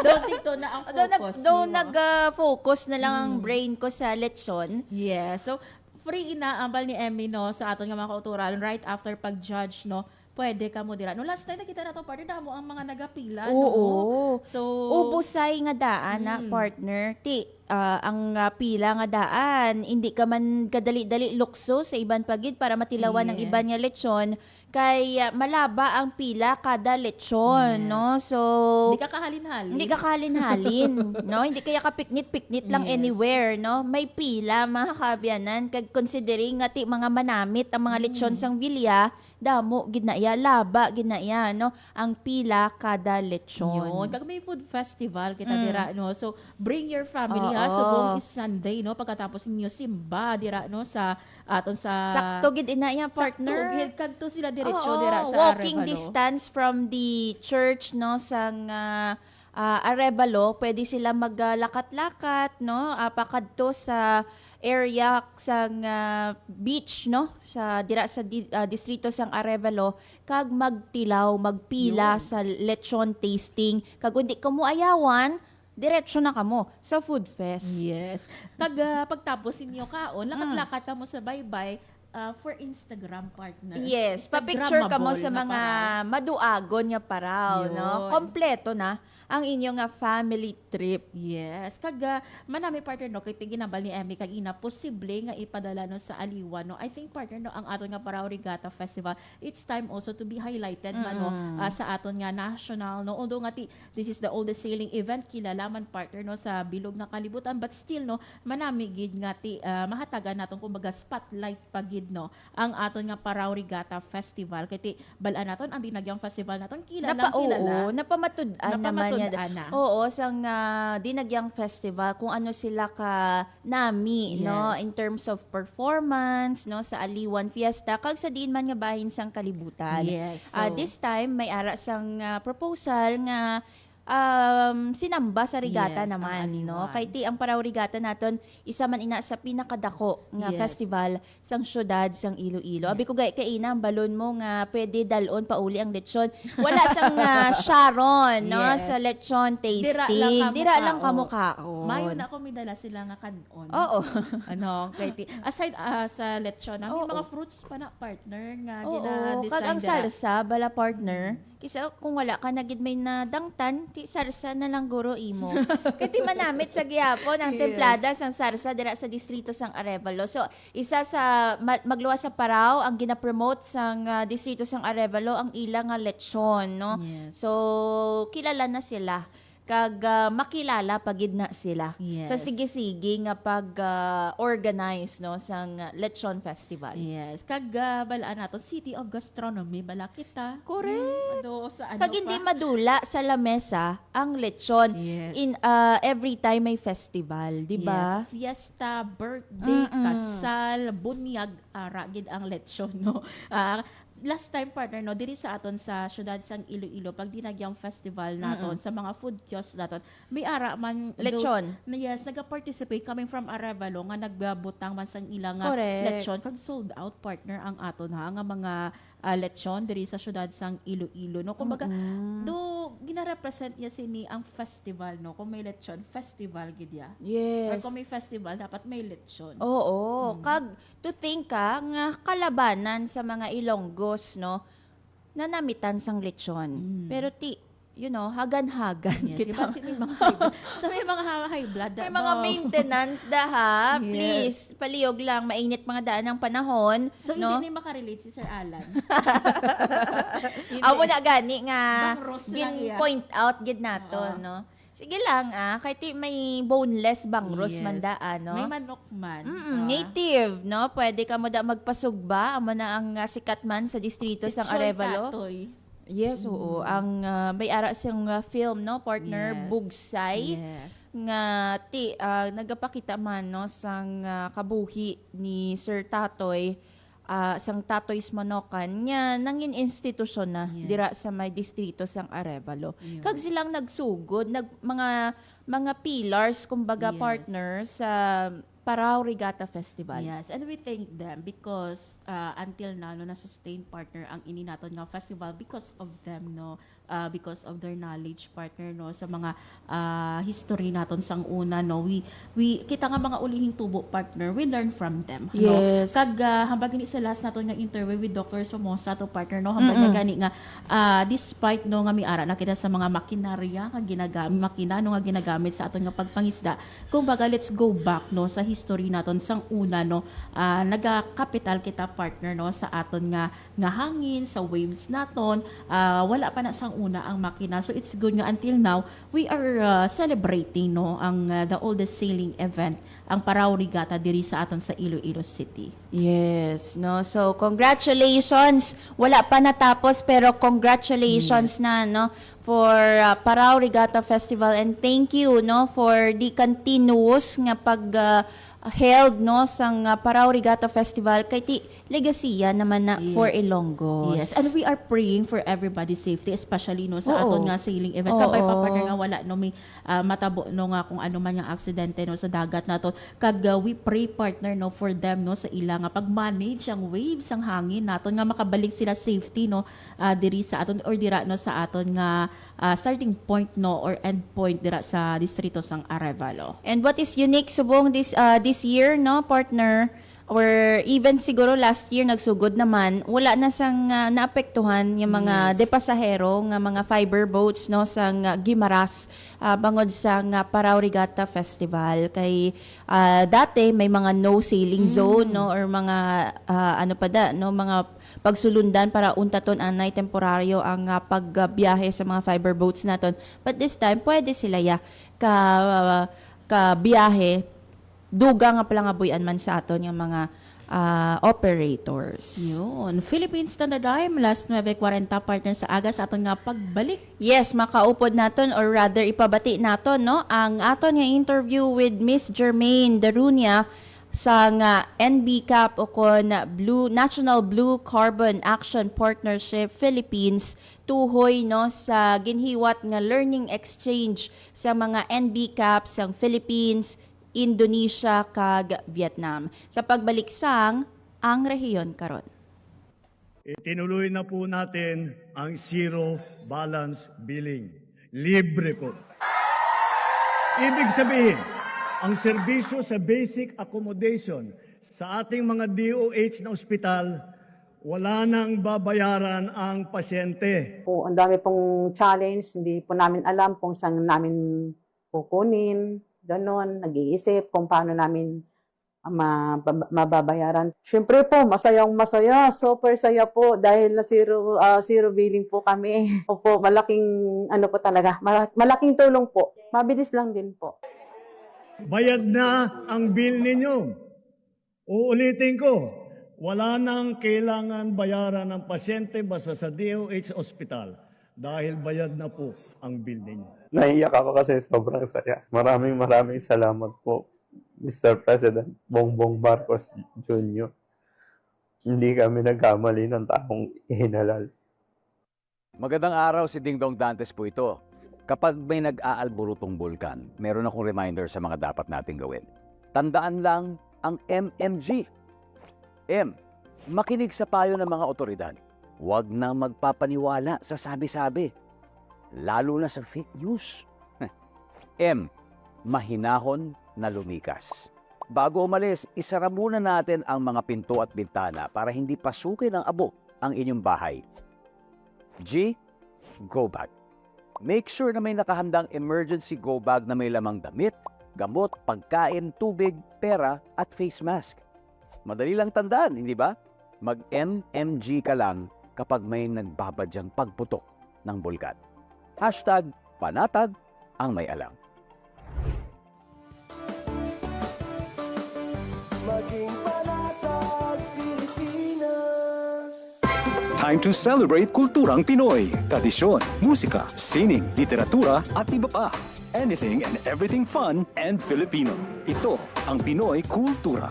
Daw dito na ang focus. Daw niyo. nag-focus na lang ang brain ko sa lechon. Yeah. So, free inaambal ni Emmy, no, sa aton nga mga kauturan right after pag-judge, no, pwede ka mo dira. No, last time nakita na itong partner, damo ang mga nagapila, Oo. no? So, Ubusay nga daan na partner. Ang pila nga daan, hindi ka man kadali-dali lukso sa iban pagid para matilawan ng Yes. iban nga lechon. Kay malaba ang pila kada lechon, no? So, hindi ka kahalin-halin. Hindi ka kahalin-halin, no? Hindi kaya ka piknit-piknit lang Yes. anywhere, no? May pila, mga kabyanan, kag considering nga ti mga manamit ang mga lechon sang Vilya, damo ginaya, laba ginaya, no? Ang pila kada lechon. Yun. Kag may food festival kita dira, no? So, bring your family, ha? Oo. So, buong is Sunday, no? Pagkatapos ninyo simba, dira, no? Sa, aton sa... Sakto gid inaya, partner. Sakto, kag to sila diretso, Oo, dira sa walking Arevalo. distance from the church, no? Sang Arevalo, pwede sila maglakat-lakat, no? Pakadto sa area sa beach, no? Sa dira sa distrito sang Arevalo, kag magtilaw, magpila sa lechon tasting. Kag undi ka mo ayawan, diretso na kamo sa food fest. Yes. Pagtapos inyo kaon, lakat-lakat ka mo sa baybay for Instagram partner. Yes, pa-picture ka mo Instagrammable sa na mga paraw. maduagon nga paraw, no? Yun. Kompleto na ang inyong family trip. Yes. Manami partner no, kay ginambal ni Emmy kagina, posible nga ipadala no sa Aliwan no. I think partner no, ang aton nga Parao Regatta Festival, it's time also to be highlighted nga no sa aton nga national no. Although nga this is the oldest sailing event kilalaman partner no sa bilog nga kalibutan, but still no, manami gid nga mahatagan naton kumbaga spotlight pagid no ang aton nga Parao Regatta Festival. Kay balaan naton ang dinagyang festival naton kilala. Napamatud-an naman niya. na. Oo, sang dinagyang festival kung ano sila ka nami, no, Yes. in terms of performance, no, sa Aliwan Fiesta kag sa diin man nga bahin sang kalibutan. Yes. This time may ara sang proposal nga sinamba sa regata Yes, ang naman, no? Aliwan. Kay ang Parao Regata naton isa man ina sa pinakadako nga Yes. festival sang syudad sang Iloilo. Abi ko gay kaina ang balon mo nga pwede dalon pa uli ang lechon. Wala sang Sharon, no, Yes. sa lechon tasting. Dira lang kamo kaon. Mayo na ako may dala sila nga kanon. Oo. Aside sa lechon, may Oo. mga fruits pa na partner nga Oo, gina-design kag ang dira. salsa bala partner. Kisa kung wala ka nagid may nadangtan, ti sarsa na lang guro imo. Kaya ti manamit sa gihapon ang Yes. templada sang sarsa dira sa distrito sang Arevalo. So isa sa magluwas sa Parao ang gina-promote sang distrito sang Arevalo ang ilang nga lechon, no? Yes. So kilala na sila kag makilala pagid na sila Yes. sa sige-sige nga pag organize no sang lechon festival. Yes. Balaan nato City of Gastronomy bala kita. Correct. Sa ano Pag hindi pa? madula sa lamesa ang lechon Yes. in every time may festival, di ba? Yes, fiesta, birthday, Mm-mm. kasal, bunyag, ara gid ang lechon no. Last time partner no, diri sa aton sa syudad sang Iloilo pag dinagyang festival naton sa mga food kiosk naton, may ara man Lechon. Yes, naga-participate coming from Arevalo nga nagbabutang man sang ilang nga Correct. lechon kag sold out partner ang aton nga mga lechon diri sa syudad sang Iloilo no. Kumbaga do gina-represent niya sini ang festival no. Kung may lechon, festival gid ya. Or Yes. kung may festival, dapat may lechon. Oo, kag to think ka nga kalabanan sa mga Ilonggos, no, nanamitan sang lechon. Pero hagan-hagan Yes, kita. kasi may mga high blood. So may mga high blood. May mga maintenance da ha. Yes. Please, palihog lang, mainit mga daan ng panahon, So no? hindi ni makarelate si Sir Alan. Amo na gani nga Bangros lang iya. point out gid nato, Oo. no. Sige lang kay ti may boneless bangros Yes. man daan, no. May manok man. Native, no? Pwede ka mo da magpasugba, amo na ang sikat man sa distrito Si sang Chol Arevalo. Katoy. Yes, oo. Ang may ara siyang film, no, partner Yes. Bugsay. Yes. Nga nagapakita man no sang kabuhi ni Sir Tatoy sang Tatoy's Manokan nga nangin institusyon na Yes. dira sa may distrito sang Arevalo. Yun. Kag silang nagsugod mga pillars kumbaga Yes. partner sa Parao Regatta Festival. Yes, and we thank them because until now no na-sustain partner ang ini naton nga festival because of them no, because of their knowledge partner no sa mga history naton sang una no. We kita nga mga ulihing tubo partner, we learn from them no. Yes. Kag hambag ni sa last naton nga interview with Dr. Somoza to partner no, hambag niya gani nga despite no nga miara nakita sa mga makinarya nga ginagamit makina no nga ginagamit sa aton nga pagpangisda, kumbaga let's go back no sa history naton sang una no, naga-capital kita partner no sa aton nga hangin sa waves naton, wala pa na sang una ang makina, so it's good nga until now we are celebrating no ang the oldest sailing event, ang Parao Regatta diri sa aton sa Iloilo City. Yes, no. So congratulations. Wala pa natapos pero congratulations na no for Parao Regatta Festival, and thank you no for the continuous nga held no sang Parao Regatta Festival kay ti legasiya naman na for Ilonggo. Yes, and we are praying for everybody's safety, especially no sa Oo. aton nga sailing event. Oo. Kapay pa nga wala no may matabo no nga kung ano man yung aksidente no sa dagat nato. Kag we pray partner no for them no sa ila nga pag-manage ang waves ang hangin naton nga makabalik sila safety no diri sa aton or dira no sa aton nga starting point no or end point dira sa distrito sang Arevalo. And what is unique subong this year, no, partner, or even siguro last year nagsugod naman, wala na sang naapektuhan yung mga depasahero nga mga fiber boats no sang Guimaras bangod sang Parao Regatta Festival kay dati may mga no sailing zone no or mga ano pa da no mga pagsulundan para untaton anay temporaryo ang pagbiyahe sa mga fiber boats naton, but this time pwede sila ka biyahe duga nga pala nga buyan man sa aton yung mga operators. Yun. Philippine Standard Time, last 9:40 partner sa aga sa aton nga pagbalik. Yes, makaupod naton or rather ipabati naton no ang aton nga interview with Miss Jermaine Darunia sa nga NBCAP o kon National Blue Carbon Action Partnership Philippines tuhoy no sa ginhiwat nga learning exchange sa mga NBCAP sang Philippines, Indonesia kag Vietnam sa pagbalik sang ang rehiyon karon. Itinuloy na po natin ang zero balance billing. Libre po. Ibig sabihin, ang serbisyo sa basic accommodation sa ating mga DOH na ospital, wala nang babayaran ang pasyente. Po, ang dami pong challenge, hindi po namin alam kung saan namin kukunin, ganon, nag-iisip kung paano namin mababayaran. Siyempre po, masaya, super saya po dahil na zero billing po kami. Opo, malaking ano po talaga, malaking tulong po. Mabilis lang din po. Bayad na ang bill ninyo. Uulitin ko, wala nang kailangan bayaran ng pasyente basta sa DOH Hospital dahil bayad na po ang bill ninyo. Naiyak ako kasi sobrang saya. Maraming salamat po, Mr. President Bongbong Marcos Jr. Hindi kami nagkamali ng taong ihinalal. Magandang araw, si Dingdong Dantes po ito. Kapag may nag-aalburutong bulkan, meron akong reminder sa mga dapat nating gawin. Tandaan lang ang MMG. M. Makinig sa payo ng mga otoridad. Huwag na magpapaniwala sa sabi-sabi. Lalo na sa fake news. M. Mahinahon na lumikas. Bago umalis, isara muna natin ang mga pinto at bintana para hindi pasukin ng abo ang inyong bahay. G. Go bag. Make sure na may nakahandang emergency go bag na may lamang damit, gamot, pagkain, tubig, pera at face mask. Madali lang tandaan, hindi ba? Mag-MMG ka lang kapag may nagbabadyang pagputok ng bulkan. #panatag ang may alam. Maging panatag Pilipinas. Time to celebrate kulturang Pinoy. Tradisyon, musika, sining, literatura at iba pa. Anything and everything fun and Filipino. Ito ang Pinoy Kultura.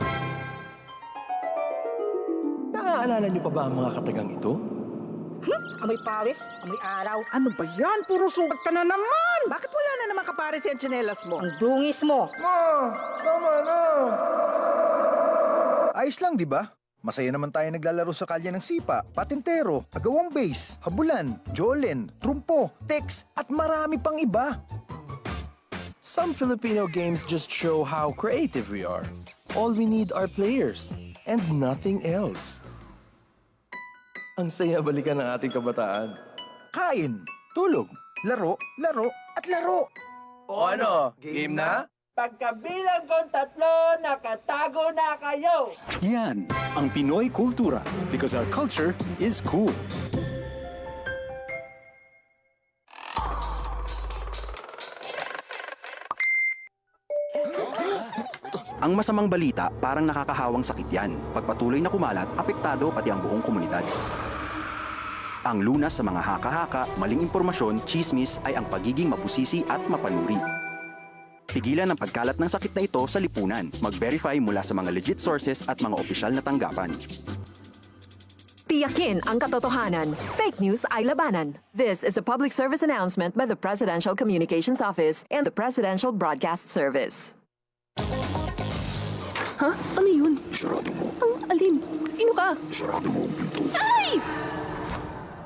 Naaalala niyo pa ba ang mga katagang ito? Amoy Paris, amoy araw. Ano ba yan? Puro sugat ka na naman! Bakit wala na naman kapares yung tsinelas mo? Ang dungis mo! Ma! Tama na! Ayos lang, di ba? Masaya naman tayo naglalaro sa kalye ng sipa, patintero, agawang base, habulan, jolen, trumpo, text, at marami pang iba. Some Filipino games just show how creative we are. All we need are players and nothing else. Ang saya balikan ng ating kabataan. Kain, Tulog. laro, laro, at laro. O ano? Game na? Pagkabilang kong 3, nakatago na kayo! Yan ang Pinoy Kultura because our culture is cool. Ang masamang balita parang nakakahawang sakit yan. Pagpatuloy na kumalat, apektado pati ang buong komunidad. Ang lunas sa mga haka-haka, maling impormasyon, chismis ay ang pagiging mabusisi at mapanuri. Pigilan ang pagkalat ng sakit na ito sa lipunan. Mag-verify mula sa mga legit sources at mga opisyal na tanggapan. Tiyakin ang katotohanan. Fake news ay labanan. This is a public service announcement by the Presidential Communications Office and the Presidential Broadcast Service. Ha? Ano yun? Isarado mo. Ang alin? Sino ka? Isarado mo ang pinto. Ay!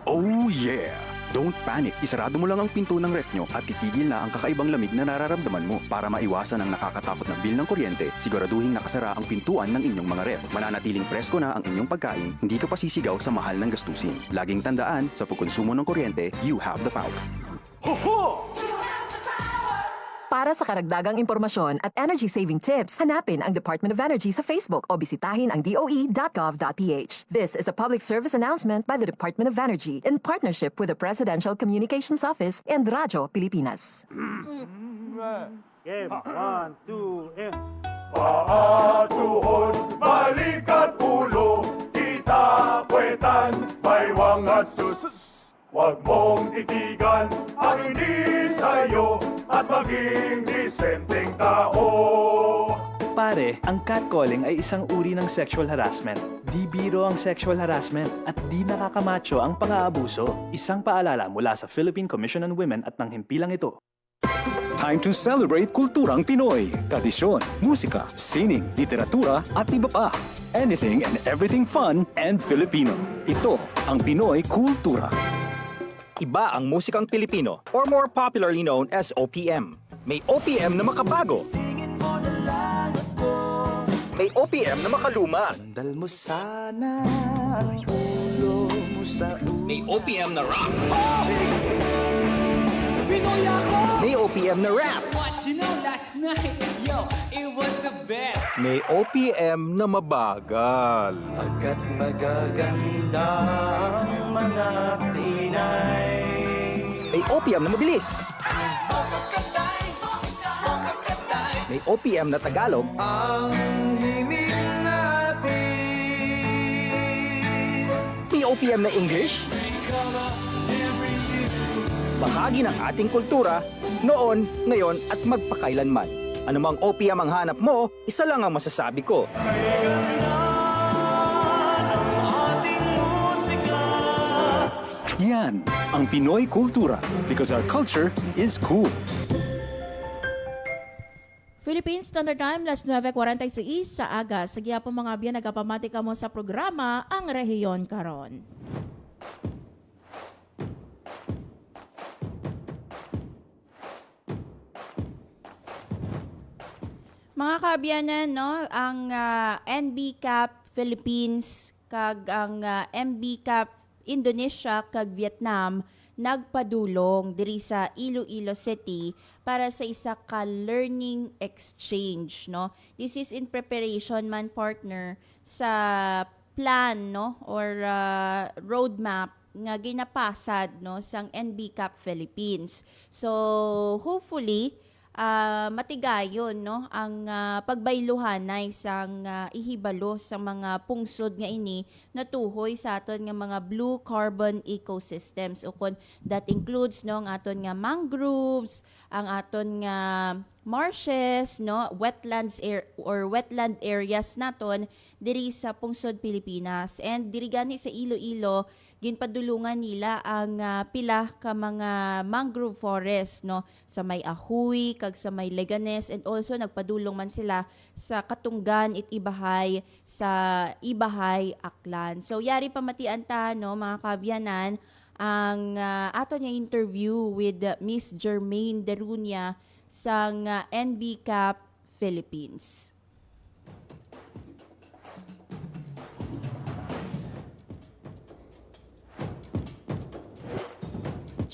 Oh yeah! Don't panic. Isarado mo lang ang pinto ng ref nyo at titigil na ang kakaibang lamig na nararamdaman mo. Para maiwasan ang nakakatakot na bill ng kuryente, siguraduhin nakasara ang pintuan ng inyong mga ref. Mananatiling presko na ang inyong pagkain, hindi ka pasisigaw sa mahal ng gastusin. Laging tandaan, sa pagkonsumo ng kuryente, you have the power. Para sa karagdagang impormasyon at energy-saving tips, hanapin ang Department of Energy sa Facebook o bisitahin ang doe.gov.ph. This is a public service announcement by the Department of Energy in partnership with the Presidential Communications Office and Radyo Pilipinas. Game, 1, 2, and... Paatuhod, balikat ulo, itapuetan, baywang at sus. Huwag mong titigan ang hindi sa'yo at maging disenteng tao. Pare, ang catcalling ay isang uri ng sexual harassment. Di biro ang sexual harassment at di nakakamacho ang pang-aabuso. Isang paalala mula sa Philippine Commission on Women at ng himpilang ito. Time to celebrate kulturang Pinoy. Tradisyon, musika, sining, literatura at iba pa. Anything and everything fun and Filipino. Ito ang Pinoy Kultura. Iba ang musikang Pilipino or more popularly known as OPM. May OPM na makabago. May OPM na makaluma. Sandal mo sana ang ulo mo sa ulo. May OPM na rock. Pinoy ako! May OPM na rap. What you know last night, yo, it was the best. May OPM na mabagal. Agad magaganda ang mga Pinay. May OPM na mabilis. May OPM na Tagalog. Ang himig natin. May OPM na English. Bahagi ng ating kultura, noon, ngayon at magpakailanman. Anumang OPM ang hanap mo, isa lang ang masasabi ko. Yan ang Pinoy Kultura because our culture is cool. Philippine Standard Time, las 9:46 sa aga. Sa po mga biyan, nagapamati ka mo sa programa Ang Rehiyon Karon. Mga kaabyanan, no, ang NBCAP Philippines kag ang MBCAP Indonesia kag Vietnam nagpadulong diri sa Iloilo City para sa isa ka learning exchange, no. This is in preparation man, partner, sa plan, no, or roadmap nga ginapasad, no, sang NBCAP Philippines. So hopefully matigayon, no, ang pagbayluhanay sang ihibalo sa mga pungsod nga ini natuhoy sa aton nga mga blue carbon ecosystems, ukon that includes, no, ang aton nga mangroves, ang aton nga marshes, no, wetlands or wetland areas naton diri sa pungsod Pilipinas. And diri gani sa Iloilo ginpadulungan nila ang pila ka mga mangrove forest, no, sa may Ahuy kag sa may Leganes, and also nagpadulong man sila sa Katunggan it Ibahay sa Ibahay Aklan. So yari pamatian ta, no, mga kabyanan, ang ato niya interview with Miss Jermaine Derunia sang NBCAP Philippines.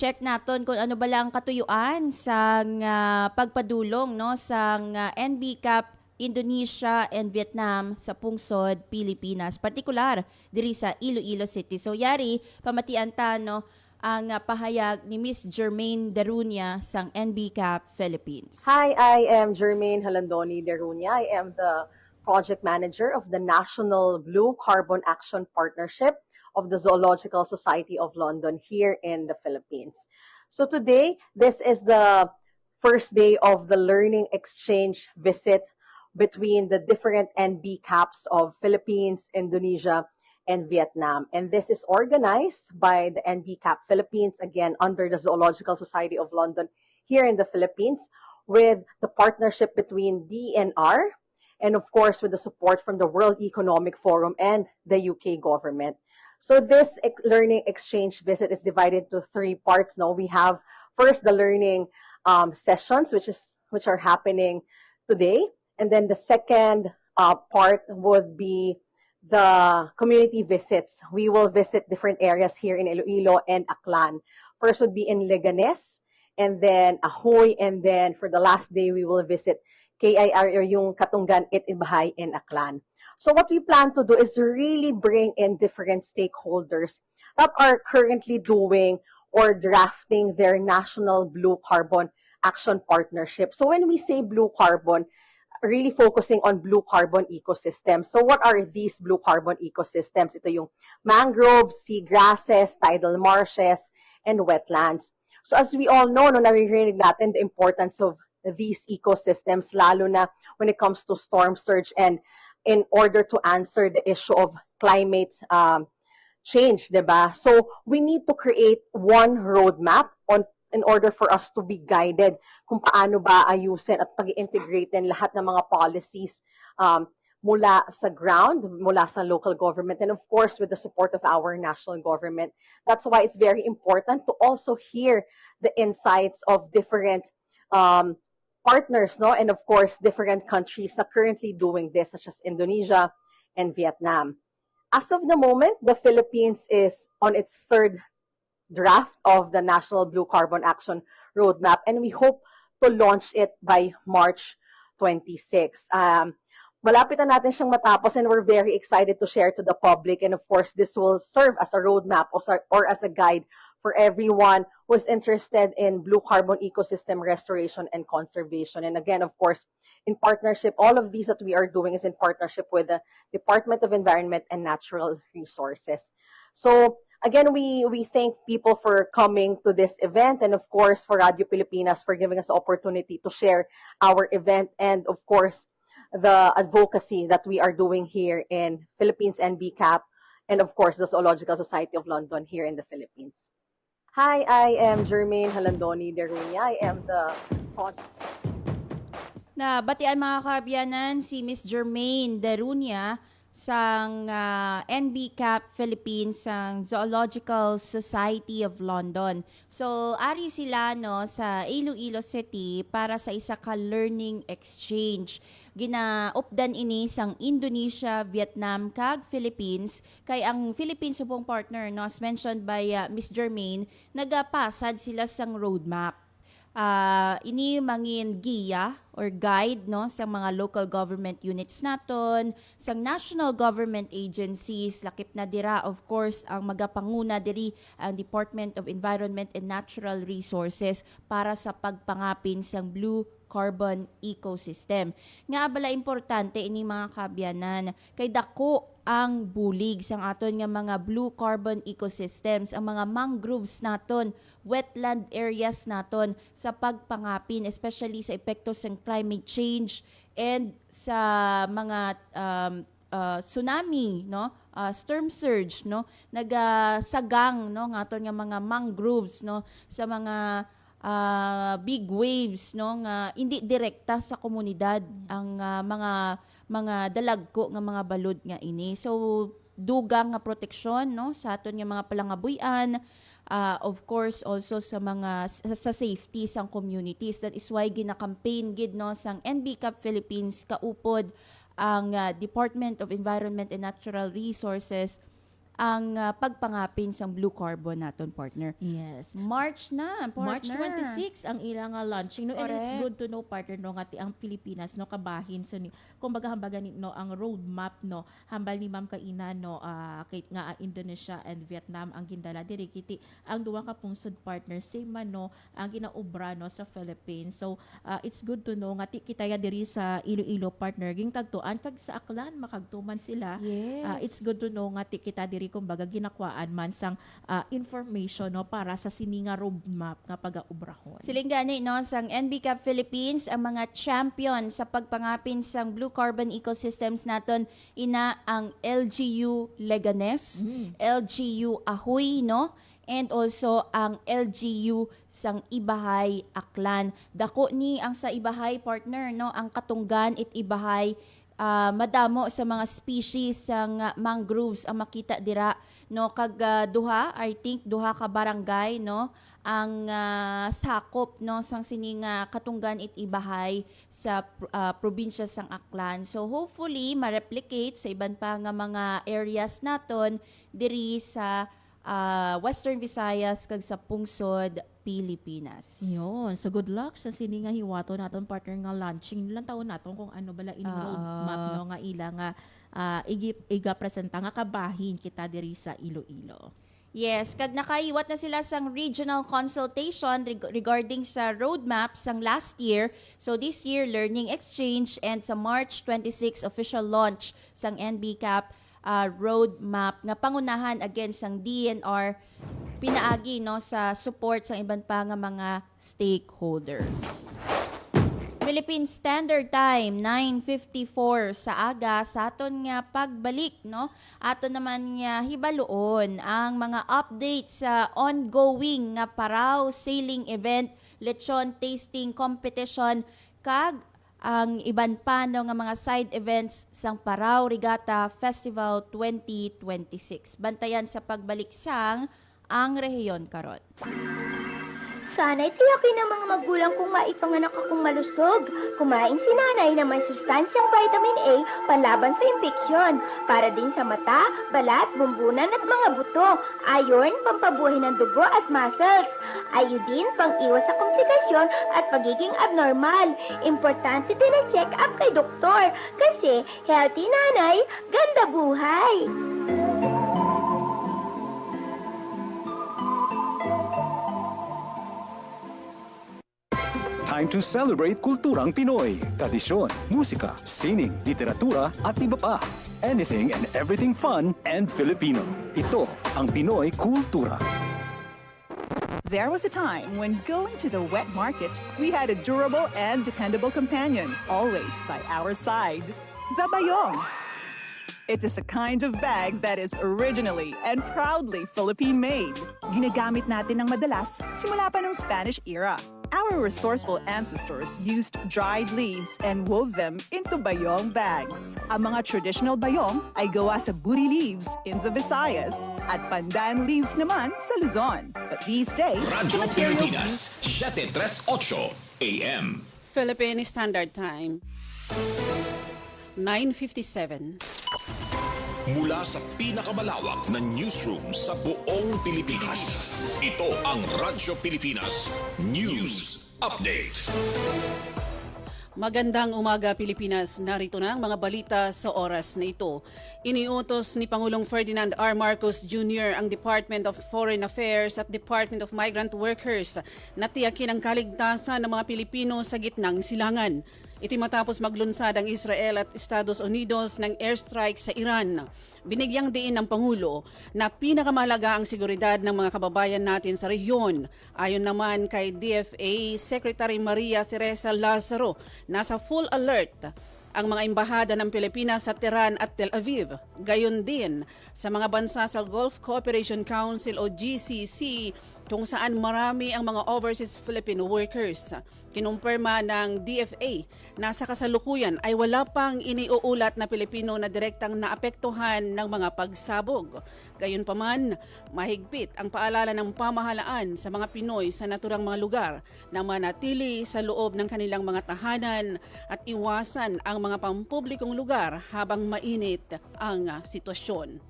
Check naton kung ano ba lang katuyuan sa pagpadulong, no, sa NBCAP Indonesia and Vietnam sa pungsod Pilipinas, partikular diri sa Iloilo City. So yari pamatian ta, no, ang pahayag ni Miss Jermaine Derunia sang NBCAP Philippines. Hi, I am Jermaine Halandoni Derunia. I am the project manager of the National Blue Carbon Action Partnership of the Zoological Society of London here in the Philippines. So today, this is the first day of the learning exchange visit between the different NB caps of Philippines, Indonesia, and Vietnam. And this is organized by the NB Cap Philippines, again, under the Zoological Society of London here in the Philippines, with the partnership between DNR and, of course, with the support from the World Economic Forum and the UK government. So this learning exchange visit is divided into 3 parts. Now we have first the learning sessions, which are happening today, and then the second part would be the community visits. We will visit different areas here in Iloilo and Aklan. First would be in Leganes, and then Ahoy, and then for the last day we will visit KIR or yung Katungan, Itibhay, and Aklan. So what we plan to do is really bring in different stakeholders that are currently doing or drafting their national blue carbon action partnership. So when we say blue carbon, really focusing on blue carbon ecosystems. So what are these blue carbon ecosystems? Ito yung mangroves, seagrasses, tidal marshes, and wetlands. So as we all know, naririnig natin the importance of these ecosystems, lalo na when it comes to storm surge and in order to answer the issue of climate change, diba? So we need to create one roadmap in order for us to be guided kung paano ba ayusin at pag-integrate din lahat ng mga policies mula sa ground, mula sa local government, and of course with the support of our national government. That's why it's very important to also hear the insights of different partners, no? And of course, different countries na currently doing this, such as Indonesia and Vietnam. As of the moment, the Philippines is on its 3rd draft of the National Blue Carbon Action Roadmap, and we hope to launch it by March 26. Malapit na natin siyang matapos, and we're very excited to share to the public. And of course, this will serve as a roadmap or as a guide for everyone who is interested in blue carbon ecosystem restoration and conservation. And again, of course, in partnership, all of these that we are doing is in partnership with the Department of Environment and Natural Resources. So again, we thank people for coming to this event, and of course for Radio Pilipinas for giving us the opportunity to share our event, and of course the advocacy that we are doing here in Philippines NB Cap, and of course the Zoological Society of London here in the Philippines. Hi, I am Jermaine Halandoni Derunia. I am the Na batian mga kaabyanan si Miss Jermaine Derunia sang NB Cap Philippines sang Zoological Society of London. So ari sila no sa Iloilo City para sa isa ka learning exchange. Ginaupdan ini sang Indonesia, Vietnam kag Philippines kay ang Philippines subong partner no as mentioned by Miss Jermaine nagapasad sila sang roadmap. Ini mangin giya or guide no sa mga local government units naton, sa national government agencies, lakip na dira of course ang magapanguna diri ang Department of Environment and Natural Resources para sa pagpangapin sang blue carbon ecosystem. Nga abala importante ini mga kabyanan kay dako ang bulig sang aton nga mga blue carbon ecosystems, ang mga mangroves naton, wetland areas naton sa pagpangapin especially sa epekto sang climate change and sa mga tsunami no, storm surge no, nagasagang no ngaton nga mga mangroves no sa mga big waves no nga hindi direkta sa komunidad ang mga dalagko nga mga balod nga ini. So dugang nga proteksyon no sa aton nga mga palangabuyan, of course also sa mga sa safety sang communities. That is why gina-campaign gid no sang NB Cap Philippines kaupod ang Department of Environment and Natural Resources ang pagpangapin sang blue carbon naton partner. Yes. March na, partner. March 26 ang ilang launching no, and it's Correct. good to know partner no nga ti ang Pilipinas no kabahin so ni kumbaga hambagan ni no ang roadmap no hambal ni Ma'am Kaina no kay nga Indonesia and Vietnam ang gindala diri kiti ang duwa ka pungsod partner same man no ang ginaobra no sa Philippines. So it's good to know nga ti kitaya diri sa Iloilo partner ging tagtuan kag sa Aklan makagtuman sila. Yes. It's good to know nga ti kita diri kumbaga ginakwaan man sang information no para sa sininga roadmap nga pag-aubrahon. Siling gani no sang NB Cup Philippines ang mga champion sa pagpangapin sang blue carbon ecosystems naton ina ang LGU Leganes, LGU Ahoy no, and also ang LGU sang Ibahay Aklan. Dako ni ang sa Ibahay partner no, ang Katunggan it Ibahay madamo sa mga species sang mangroves ang makita dira no, kag duha, I think duha ka barangay no ang sakop no sang sining Katunggan it Ibahay sa probinsya sang Aklan. So hopefully ma-replicate sa iban pa nga mga areas naton diri sa Western Visayas kag sa pungsod Pilipinas. Yun. So good luck sa sini nga hiwato naton partner nga launching lang taon naton kung ano bala in roadmap no nga ila nga iga presenta nga kabahin kita diri sa Iloilo. Yes, kag nakaiwat na sila sang regional consultation regarding sa roadmap sang last year. So this year, learning exchange, and sa March 26 official launch sang NBCAP roadmap nga pangunahan against sang DNR pinaagi no sa support sa iban pa nga mga stakeholders. Philippine Standard Time 9:54 sa aga sa aton nga pagbalik no. Aton naman nga hibaluon ang mga updates sa ongoing nga Parao sailing event, lechon tasting competition kag ang iban pa no nga mga side events sang Parao Regatta Festival 2026. Bantayan sa pagbalik sang ang rehiyon karon. Sana'y tiyakin ng mga magulang kong maipanganak akong malusog. Kumain si nanay ng may sustansyang vitamin A panlaban sa impeksyon. Para din sa mata, balat, bumbunan at mga buto. Iron, pampabuhay ng dugo at muscles. Iodine, pang-iwas sa komplikasyon at pagiging abnormal. Importante din ang check-up kay doktor. Kasi healthy nanay, ganda buhay. Time to celebrate kulturang Pinoy. Tradisyon, musika, sining, literatura at iba pa. Anything and everything fun and Filipino. Ito ang Pinoy Kultura. There was a time when going to the wet market, we had a durable and dependable companion, always by our side. The Bayong. It is a kind of bag that is originally and proudly Philippine-made. Ginagamit natin ng madalas simula pa ng Spanish era. Our resourceful ancestors used dried leaves and wove them into bayong bags. Ang mga traditional bayong ay gawa sa buri leaves in the Visayas at pandan leaves naman sa Luzon. But these days, Radyo the materials Pilipinas, used... 7:38 AM. Philippine Standard Time, 9:57. Mula sa pinakamalawak na newsroom sa buong Pilipinas. Ito ang Radyo Pilipinas News Update. Magandang umaga Pilipinas, narito na ang mga balita sa oras na ito. Iniutos ni Pangulong Ferdinand R. Marcos Jr. ang Department of Foreign Affairs at Department of Migrant Workers na tiyakin ang kaligtasan ng mga Pilipino sa gitnang silangan. Ito matapos maglunsad ang Israel at Estados Unidos ng airstrike sa Iran. Binigyang diin ng Pangulo na pinakamahalaga ang seguridad ng mga kababayan natin sa rehiyon. Ayon naman kay DFA Secretary Maria Teresa Lazaro, nasa full alert ang mga embahada ng Pilipinas sa Tehran at Tel Aviv. Gayon din sa mga bansa sa Gulf Cooperation Council o GCC kung saan marami ang mga overseas Filipino workers. Kinumpirma ng DFA na sa kasalukuyan ay wala pang iniuulat na Pilipino na direktang naapektuhan ng mga pagsabog. Gayunpaman, mahigpit ang paalala ng pamahalaan sa mga Pinoy sa naturang mga lugar na manatili sa loob ng kanilang mga tahanan at iwasan ang mga pampublikong lugar habang mainit ang sitwasyon.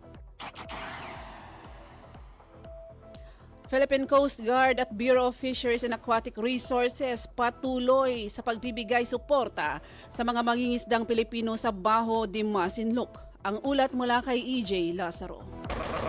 Philippine Coast Guard at Bureau of Fisheries and Aquatic Resources patuloy sa pagbibigay suporta sa mga mangingisdang Pilipino sa Baho de Masinloc. Ang ulat mula kay EJ Lazaro.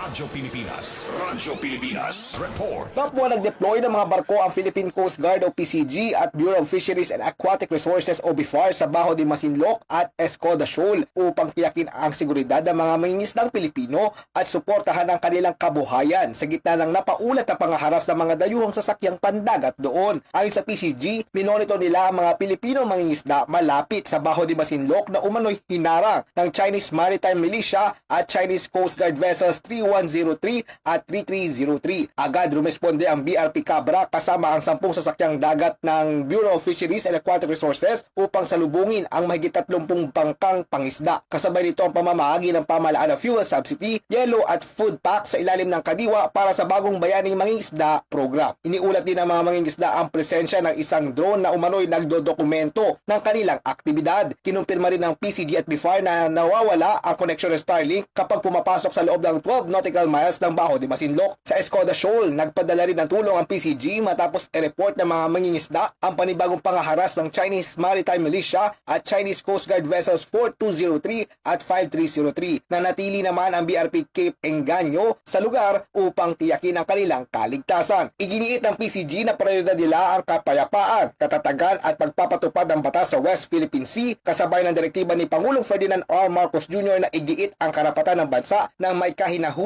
Radyo Pilipinas. Radyo Pilipinas. Report. Kapwa nag-deploy ng mga barko ang Philippine Coast Guard o PCG at Bureau of Fisheries and Aquatic Resources o BIFAR sa Baho de Masinloc at Escoda Shoal upang tiyakin ang seguridad ng mga mangingisdang Pilipino at suportahan ang kanilang kabuhayan sa gitna ng napaulat na pangaharas ng mga dayuhang sasakyang pandagat doon. Ayon sa PCG, minonitor nila ang mga Pilipino mangingisda malapit sa Baho de Masinloc na umano'y hinarang ng Chinese Maritime Militia at Chinese Coast Guard vessels 3103 at 3303. Agad rumesponde ang BRP Cabra kasama ang 10 sasakyang dagat ng Bureau of Fisheries and Aquatic Resources upang salubungin ang mahigit 30 bangkang pangisda. Kasabay nito ang pamamahagi ng pamahalaan ng fuel subsidy, yellow at food pack sa ilalim ng kadiwa para sa bagong bayaning mangingisda program. Iniulat din ng mga mangingisda ang presensya ng isang drone na umano'y nagdodokumento ng kanilang aktibidad. Kinumpirma rin ng PCG at BIFAR na nawawala ang koneksyon ng Starlink kapag pumapasok sa loob ng 12 nautical miles ng Baho de Masinloc. Sa Escoda Shoal, nagpadala rin ng tulong ang PCG matapos i-report ng mga mangingisda ang panibagong pangaharas ng Chinese Maritime Militia at Chinese Coast Guard vessels 4203 at 5303. Nanatili naman ang BRP Cape Engaño sa lugar upang tiyakin ang kanilang kaligtasan. Iginiit ng PCG na prioridad nila ang kapayapaan, katatagan at pagpapatupad ng batas sa West Philippine Sea kasabay ng direktiba ni Pangulong Ferdinand R. Marcos Jr. na igiit ang karapatan ng bansa ng may kahinahunan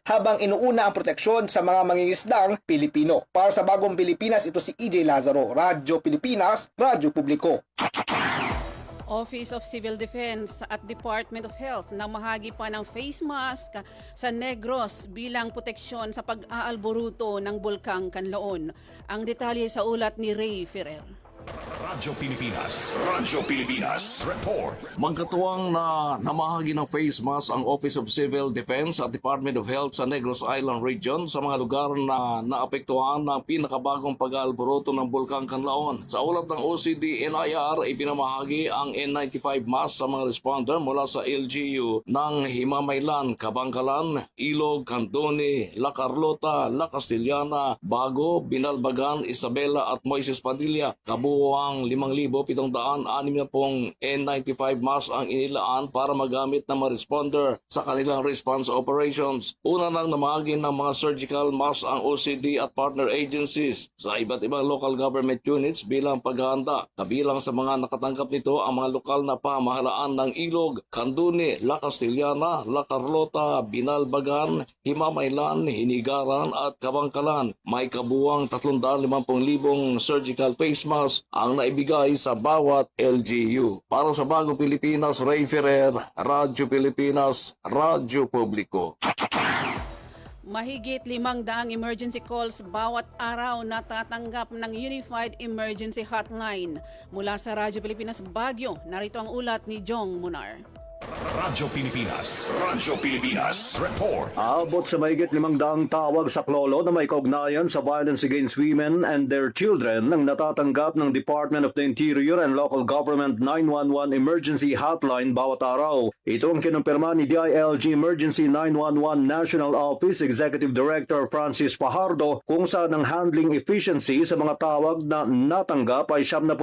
habang inuuna ang proteksyon sa mga mangingisdang Pilipino. Para sa Bagong Pilipinas, ito si EJ Lazaro, Radyo Pilipinas, Radyo Publiko. Office of Civil Defense at Department of Health nang mahagi pa ng face mask sa Negros bilang proteksyon sa pag-aalboruto ng Bulkang Kanlaon. Ang detalye sa ulat ni Ray Ferrer. Radyo Pilipinas. Radyo Pilipinas. Report. Magkatuwang na namahagi ng face mask ang Office of Civil Defense at Department of Health sa Negros Island Region sa mga lugar na naapektuhan ng pinakabagong pag-aalboroto ng Bulkang Kanlaon. Sa ulat ng OCD-NIR, ipinamahagi ang N95 mask sa mga responder mula sa LGU ng Himamaylan, Kabangkalan, Ilog, Candoni, La Carlota, La Castellana, Bago, Binalbagan, Isabela at Moises Padilla. Kabuuang 5,760 N95 mask ang inilaan para magamit ng mga responder sa kanilang response operations. Una nang namahagi ng mga surgical mask ang OCD at partner agencies sa iba't ibang local government units bilang paghahanda. Kabilang sa mga nakatanggap nito ang mga lokal na pamahalaan ng Ilog, Canduni, La Castellana, La Carlota, Binalbagan, Himamaylan, Hinigaran at Kabangkalan. May kabuuang 350,000 surgical face mask ang naibigay sa bawat LGU. Para sa Bagong Pilipinas, Ray Ferrer, Radyo Pilipinas, Radyo Publiko. Mahigit 500 emergency calls bawat araw na tatanggap ng Unified Emergency Hotline. Mula sa Radyo Pilipinas Baguio, narito ang ulat ni Jong Munar. Radyo Pilipinas. Radyo Pilipinas. Report. Abot sa mahigit 500 tawag sa Klolo na may kaugnayan sa violence against women and their children ang natatanggap ng Department of the Interior and Local Government 911 Emergency Hotline bawat araw. Ito ang kinumpirma ni DILG Emergency 911 National Office Executive Director Francis Fajardo kung saan ang handling efficiency sa mga tawag na natanggap ay 78%.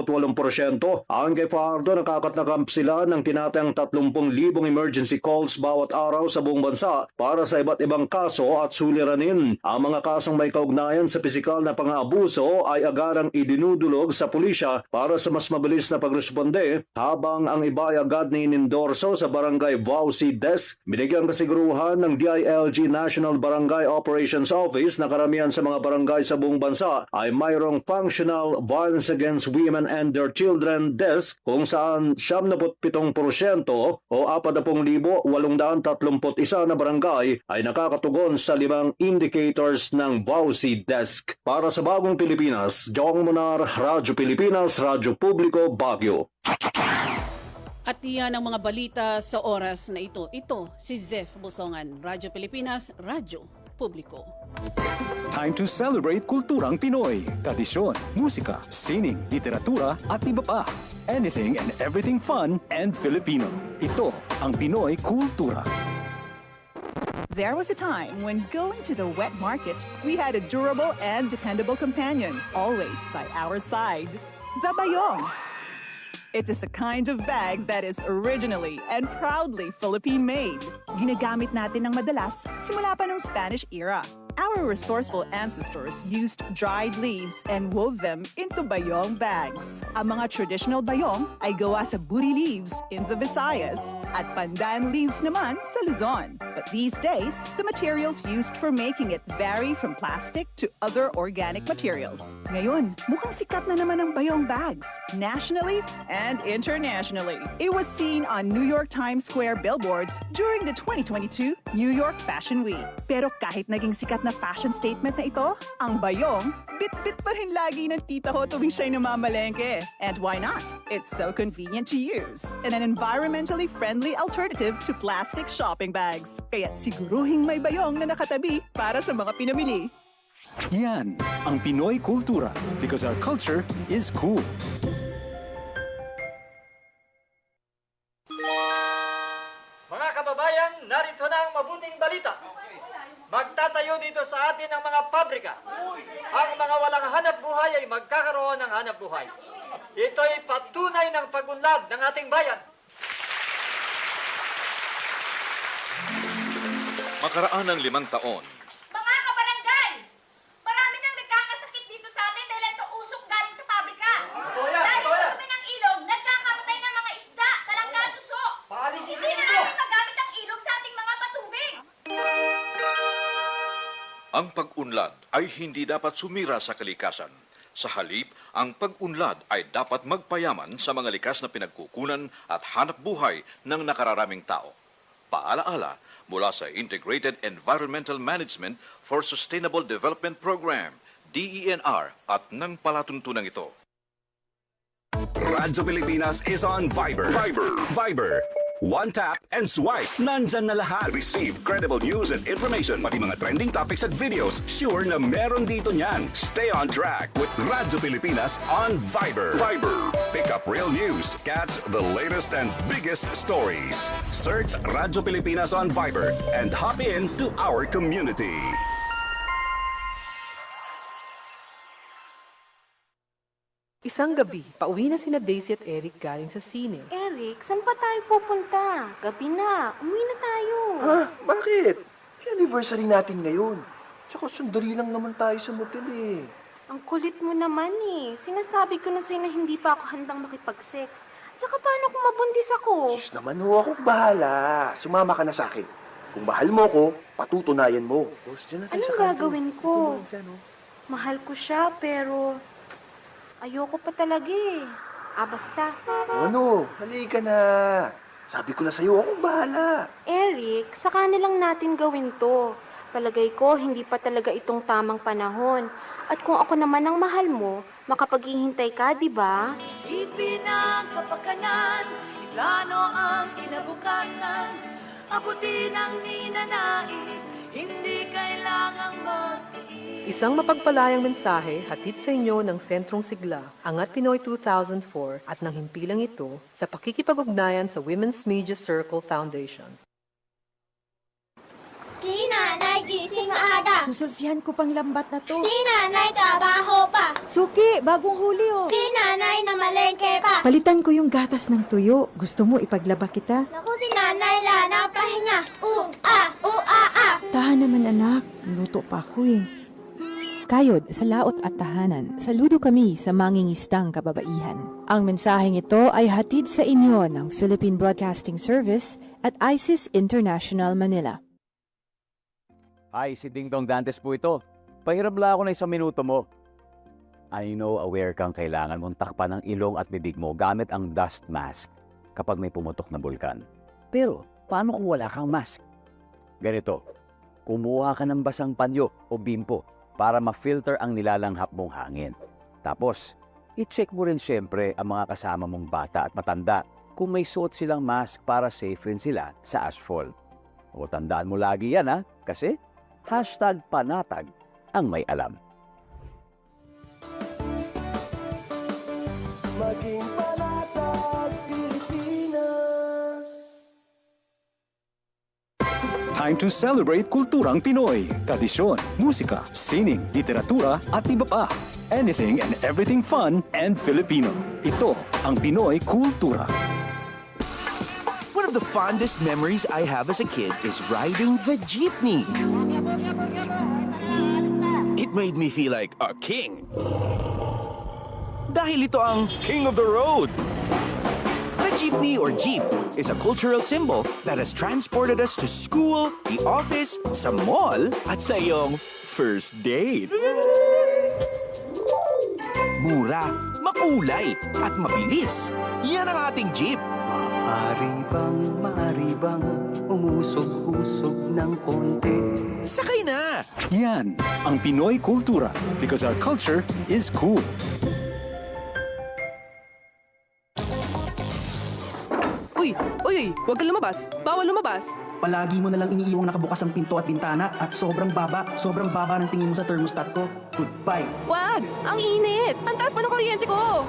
Ayon kay Fajardo, nakakatanggap sila ng tinatayang 30,000 emergency calls bawat araw sa buong bansa para sa iba't ibang kaso at suliranin. Ang mga kasong may kaugnayan sa pisikal na pang-aabuso ay agarang idinudulog sa pulisya para sa mas mabilis na pagresponde, habang ang iba ay agad na inendorso sa Barangay VAUC Desk. Binigyang kasiguruhan ng DILG National Barangay Operations Office na karamihan sa mga barangay sa buong bansa ay mayroong Functional Violence Against Women and Their Children Desk kung saan 77% o 40,831 na barangay ay nakakatugon sa 5 indicators ng VAUC Desk. Para sa Bagong Pilipinas, Jong Munar, Radyo Pilipinas, Radyo Publiko, Baguio. At iyan ang mga balita sa oras na ito. Ito si Zef Busongan, Radyo Pilipinas, Radyo Publiko. Time to celebrate kulturang Pinoy. Tradisyon, musika, sining, literatura at iba pa. Anything and everything fun and Filipino. Ito ang Pinoy Kultura. There was a time when going to the wet market, we had a durable and dependable companion, always by our side. The Bayong. It is a kind of bag that is originally and proudly Philippine-made. Ginagamit natin ng madalas simula pa ng Spanish era. Our resourceful ancestors used dried leaves and wove them into bayong bags. Ang mga traditional bayong ay gawa sa buri leaves in the Visayas at pandan leaves naman sa Luzon. But these days, the materials used for making it vary from plastic to other organic materials. Ngayon, mukhang sikat na naman ang bayong bags, nationally and internationally. It was seen on New York Times Square billboards during the 2022 New York Fashion Week. Pero kahit naging sikat na fashion statement na ito, ang bayong, bit-bit pa rin lagi ng tita ko tuwing siya'y namamalengke. And why not? It's so convenient to use and an environmentally friendly alternative to plastic shopping bags. Kaya siguruhing may bayong na nakatabi para sa mga pinamili. Yan ang Pinoy Kultura because our culture is cool. Mga kababayan, narito na ang mabuting balita. Magtatayo dito sa atin ang mga pabrika. Ang mga walang hanap buhay ay magkakaroon ng hanap buhay. Ito'y patunay ng pagunlad ng ating bayan. Makaraan ng 5 taon, Mga kabarangay! Marami nang nagkakasakit dito sa atin dahil sa usok galing sa pabrika. Dahil sa dumi ng ilog, nagkakamatay ng mga isda, talangga at suso. Hindi na natin magamit ang ilog sa ating mga patubig. ang pag-unlad ay hindi dapat sumira sa kalikasan. Sa halip, ang pag-unlad ay dapat magpayaman sa mga likas na pinagkukunan at hanap buhay ng nakararaming tao. Paalaala mula sa Integrated Environmental Management for Sustainable Development Program, DENR, at ng palatuntunan ito. Radyo Pilipinas is on Viber. Viber. One tap and swipe. Nandyan na lahat. Receive credible news and information. Pati mga trending topics at videos. Sure na meron dito niyan. Stay on track with Radyo Pilipinas on Viber. Pick up real news. Catch the latest and biggest stories. Search Radyo Pilipinas on Viber and hop in to our community. Isang gabi, pauwi na sina Daisy at Eric galing sa sine. Eric, saan pa tayo pupunta? Gabi na. Umuwi na tayo. Ah, bakit? Anniversary natin ngayon. Tsaka sandali lang naman tayo sa motel eh. Ang kulit mo naman eh. Sinasabi ko na sa'yo na hindi pa ako handang makipag-sex. Tsaka paano kung mabundis ako? Sus naman ho, ako bahala. Sumama ka na sa akin. Kung mahal mo ko, patutunayan mo. Anong gagawin ko? Mahal ko siya pero ayoko pa talaga eh. Basta. Ano? Halika na. Sabi ko na sa'yo, ako bahala. Eric, sa kanilang natin gawin to. Palagay ko, hindi pa talaga itong tamang panahon. At kung ako naman ang mahal mo, makapaghihintay ka, di ba? Isipin ang kapakanan, iplano ang kinabukasan, abutin ang ninanais, hindi kailangang magtiis. Isang mapagpalayang mensahe hatid sa inyo ng Sentrong Sigla, Angat Pinoy 2004 at ng himpilang ito sa pakikipag-ugnayan sa Women's Media Circle Foundation. Si nanay gising maaga. Susulsihan ko pang lambat na to. Si nanay trabaho pa. Suki, bagong huli oh. Si nanay na malengke pa. Palitan ko yung gatas ng tuyo. Gusto mo ipaglaba kita? Naku, si nanay lana pahinga. Tahan naman anak, luto pa ako eh. Kayod sa laot at tahanan, saludo kami sa mangingistang kababaihan. Ang mensaheng ito ay hatid sa inyo ng Philippine Broadcasting Service at ISIS International Manila. Hi, si Ding Dong Dantes po ito. Pahiram lang ako ng 1 minuto mo. I know aware kang kailangan mong takpan ng ilong at bibig mo gamit ang dust mask kapag may pumutok na bulkan. Pero, paano kung wala kang mask? Ganito, kumuha ka ng basang panyo o bimpo para ma-filter ang nilalanghap mong hangin. Tapos, i-check mo rin siyempre ang mga kasama mong bata at matanda kung may suot silang mask para safe rin sila sa ashfall. O tandaan mo lagi yan ha, kasi #panatag ang may alam. Maging panatag Pilipinas. Time to celebrate kulturang Pinoy. Tradisyon, musika, sining, literatura at iba pa. Anything and everything fun and Filipino. Ito ang Pinoy Kultura. One of the fondest memories I have as a kid is riding the jeepney. It made me feel like a king. Dahil ito ang King of the Road. The jeepney or jeep is a cultural symbol that has transported us to school, the office, sa mall, at sa iyong first date. Mura, makulay, at mabilis. Yan ang ating jeep. Maaari bang umusog-usog ng konti? Sakay na! Yan ang Pinoy Kultura because our culture is cool. Uy, huwag kang lumabas. Bawal lumabas. Palagi mo na lang iniiwang nakabukas ang pinto at bintana at sobrang baba ng tingin mo sa thermostat ko. Goodbye. Wag! Ang init! Ang taas pa ng kuryente ko!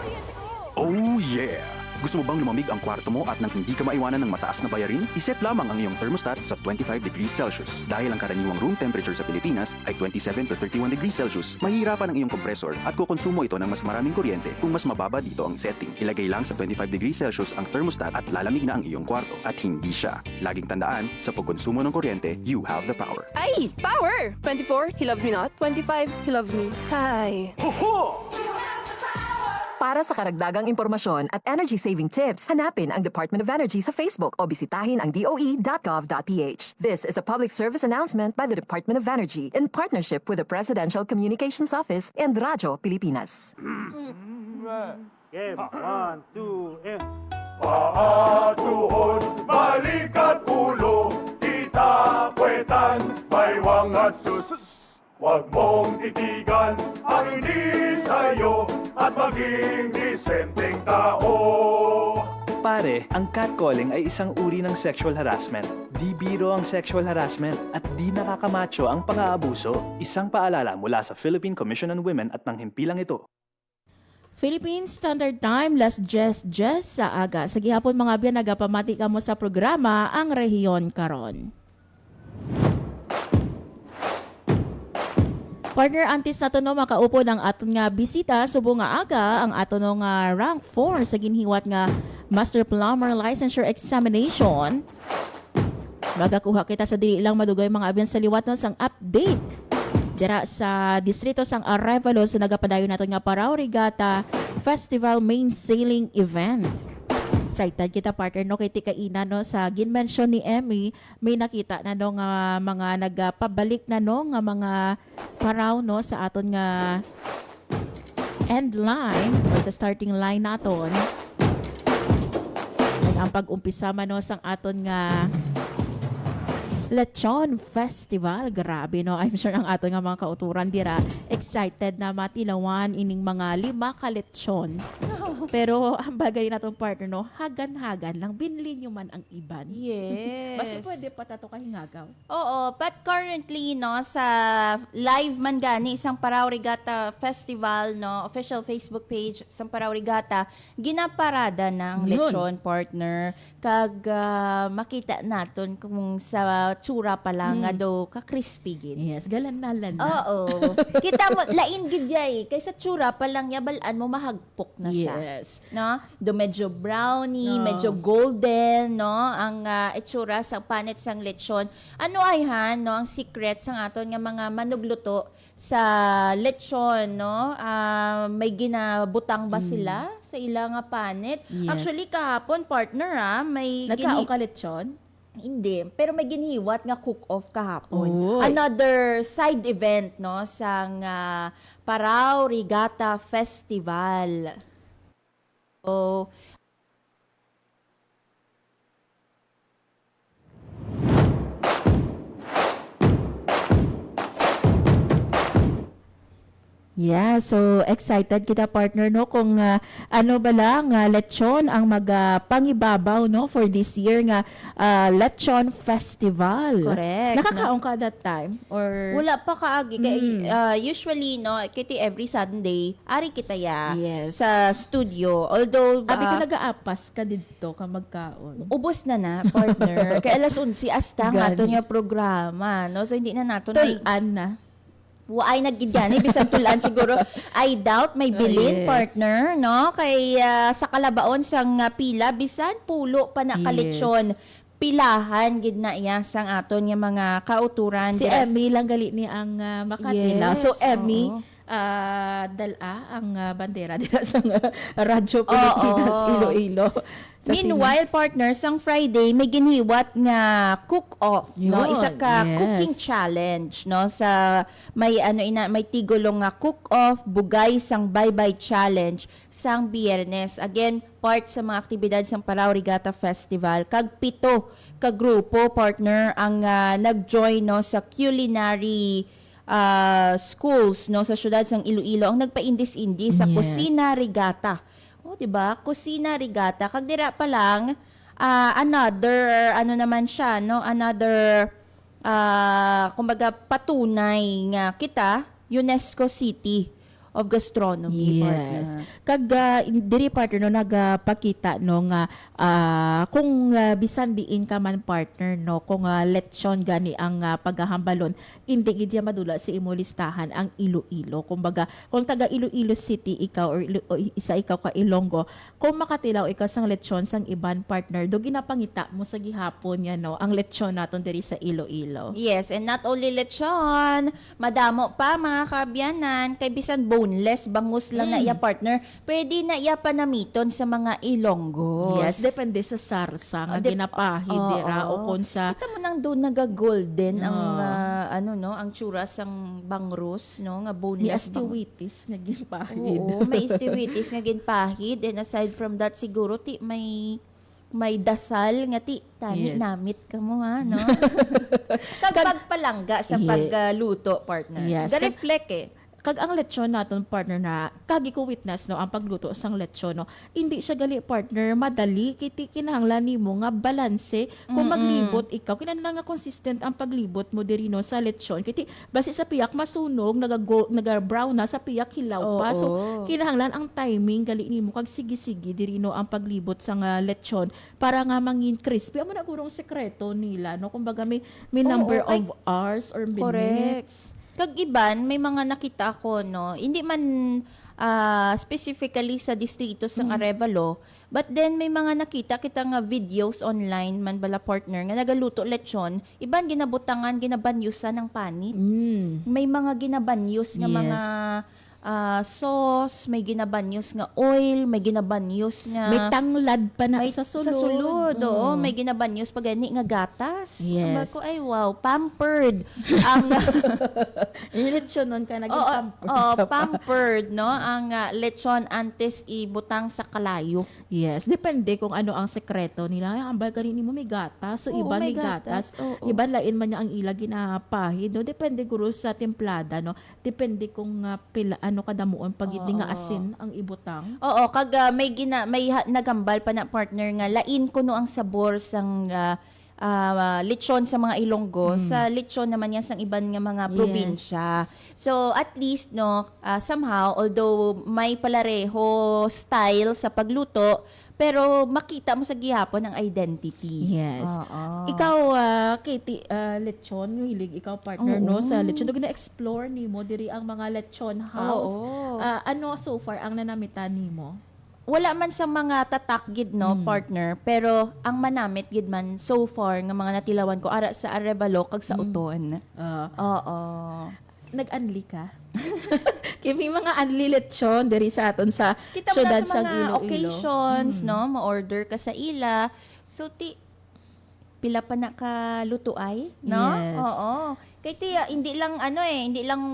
Oh yeah! Gusto mo bang lumamig ang kwarto mo at nang hindi ka maiwanan ng mataas na bayarin? Iset lamang ang iyong thermostat sa 25 degrees Celsius. Dahil ang karaniwang room temperature sa Pilipinas ay 27 to 31 degrees Celsius, mahihirapan ang iyong kompresor at kukonsumo ito ng mas maraming kuryente kung mas mababa dito ang setting. Ilagay lang sa 25 degrees Celsius ang thermostat at lalamig na ang iyong kwarto. At hindi siya. Laging tandaan, sa pagkonsumo ng kuryente, you have the power. Ay! Power! 24, he loves me not. 25, he loves me. Hi! Para sa karagdagang impormasyon at energy-saving tips, hanapin ang Department of Energy sa Facebook o bisitahin ang doe.gov.ph. This is a public service announcement by the Department of Energy in partnership with the Presidential Communications Office and Radyo Pilipinas. Game, 1, 2, and... Paa, tuhod, balik at ulo, itakwetan, baywang at sus. Huwag mong titigan ang hindi sa'yo at maging disenteng tao. Pare, ang catcalling ay isang uri ng sexual harassment. Di biro ang sexual harassment at di nakakamacho ang pang-aabuso. Isang paalala mula sa Philippine Commission on Women at ng himpilang ito. Philippine Standard Time, last just sa aga. Sa gihapon mga biyan, nagapamati ka mo sa programa ang Rehiyon Karon. Partner, antis na to no, makaupo ng aton nga bisita, subo nga aga ang aton nga rank 4 sa ginhiwat nga Master Plumber Licensure Examination. Magakuha kita sa dili lang madugay mga abyan sa liwat no sang update. Dira sa distrito sang Arevalo sa nagapadayon naton nga Parao Regatta Festival Main Sailing Event. Excited kita partner no kay tikaina no sa ginmention ni Emmy, may nakita na no nga mga nagpabalik na no nga mga paraw no sa aton nga end line o sa starting line naton. Ang pag-umpisa man no sang aton nga Lechon Festival. Grabe no, I'm sure ang aton nga mga kauturan dira excited na matilawan ining mga 5 ka lechon. Pero ang bagay na itong partner, no, hagan-hagan lang. Binili nyo man ang iban. Yes. Basta pwede pa tato kahingagaw. Oo, but currently, no, sa live man gani, isang Parao Regatta Festival, no, official Facebook page, isang Parao Regatta, ginaparada ng lechon partner. Kag makita naton kung sa tsura pa lang nga do ka-crispy gid. Yes, galan-nalan na. Oo. Kita mo, lain gid yay. Kaysa tsura pa lang yabalaan mo, mahagpok na siya. Yes. No? Do medyo brownie, No. medyo golden, no? Ang itsura sa panet sang lechon. Ano ay han, no? Ang secret sang aton nga mga manugluto sa lechon, no? May ginabutang ba sila sa ilang nga panet? Yes. Actually kahapon partner may Nagkaon ka lechon? Hindi, pero may ginihiwat nga cook-off kahapon. Oy. Another side event no sang Parao Regatta Festival. So, Yeah, so excited kita partner no kung ano ba lang lechon ang pangibabaw no for this year nga Lechon Festival. Correct. Nakakaon ka that time or Wala pa kaagi. Usually, no, kiti every Sunday, ari kita sa studio. Although, abi ko nagaapas ka didto ka magkaon. ubos na partner. Kaya alas 11 hasta nga Gani. ato nga programa. No? So, hindi na nato Tulan na. Ay nagigani bisan tulan siguro. I doubt may bilin Yes. partner no kay sa kalabaon sang pila bisan pulo pa na kalitsyon. Pilahan gid na iya sang aton nga mga kauturan. Si Emmy lang gali ni ang makatila. Yes, So Emmy oo. dala ang bandera dira sa Radyo Pilipinas Iloilo. Sa Meanwhile, partners, ang Friday may ginhiwat nga cook-off, no? Yun, Isa ka yes. cooking challenge, no? Sa may may tigulong nga cook-off, bugay sang bye-bye challenge sang Biyernes. Again, part sa mga aktibidad sang Parao Regatta Festival. Kag 7 ka grupo, partner, ang nag-join no sa culinary schools no sa syudad sang Iloilo ang nagpaindis-indis sa Yes. Kusina Regatta. Oh, 'di ba? Kusina Regatta. Kag dira pa lang another ano naman siya, no? Another kumbaga patunay nga kita UNESCO City of Gastronomy, Yes. partner. Kag diri partner no nagapakita no nga kung bisan diin ka man partner no kung lechon gani ang paghahambalon hindi gid ya madula sa imo listahan ang Iloilo. Kumbaga kung taga Iloilo City ikaw or isa ikaw ka Ilonggo, kung makatilaw ikaw sang lechon sang iban partner do ginapangita mo sa gihapon ya no ang lechon naton diri sa Iloilo. Yes, and not only lechon, madamo pa mga kaabyanan, kay bisan boneless, bangus lang na iya partner, pwede na iya panamiton sa mga Ilonggos. Yes, depende sa sarsa nga ginapahid dira o kung sa kita mo nang doon naga-golden ang ang tsura sang bangrus, no, nga may boneless. astiwitis nga ginapahid. Oo, may istiwitis nga ginpahid, and aside from that siguro may dasal nga tani Yes. namit ka mo ha, no? Kag pagpalangga sa pagluto, partner. Yes. Ga-reflect Kag ang lechon naton partner na kagi ko witness no ang pagluto sang lechon no hindi siya gali partner madali kiti kinahanglan nimo nga balanse kung maglibot ikaw kinahanglan nga consistent ang paglibot mo diri no sa lechon kiti basi sa piyak masunog naga-brown na sa piyak hilaw pa so kinahanglan ang timing gali nimo kag sige-sige diri no ang paglibot sang lechon para nga mangin crispy amo na gurong sekreto nila no kumbaga may number of hours or minutes. Kag iban, may mga nakita ko, no, hindi man specifically sa distrito sang Arevalo, but then may mga nakita kita nga videos online man bala partner nga nagaluto lechon, iban ginabutangan, ginabanyusan ng panit. May mga ginabanyus nga Yes. mga sauce, may ginabanyos nga oil, may ginabanyos nga May tanglad pa na sa sulod. Sa sulod, oo. May ginabanyos pa gani nga gatas. Yes. Ko ay wow, pampered. Ang lechon nun ka naging pampered. Pampered, no? Ang lechon antes ibutang sa kalayo. Yes, depende kung ano ang sekreto nila. Ay, ang bagay mo may gatas. So, Oo, iban may may gatas. gatas. Oo. Iban lain man niya ang ila ginapahid. No? Depende guro sa templada. No? Depende kung pila, ano kadamuon pag hindi nga asin ang ibutang. Oo, kag may nagambal pa na partner nga lain kuno ang sabor sang lechon sa mga Ilonggo, sa lechon naman yan sang iban nga mga probinsya. So at least no, somehow although may palareho style sa pagluto, pero makita mo sa gihapon ang identity. Yes. Oo. Ikaw, Katie, lechon, yung hilig ikaw partner, no? Sa lechon, doon na-explore ni mo, diri ang mga lechon house. Oo. Ano so far ang nanamitan ni mo? Wala man sa mga tatak gid no partner, pero ang manamit gid man so far nga mga natilawan ko ara sa Arevalo kag sa Uton. Oo. Nag-anli ka? Kimi mga anli lechon diri sa aton sa Kita mo syudad na sa sang mga Iloilo. occasions, no, ma-order ka sa ila. So pila pa na ka lutuay, no? Yes. Oo. Kay tiya, hindi lang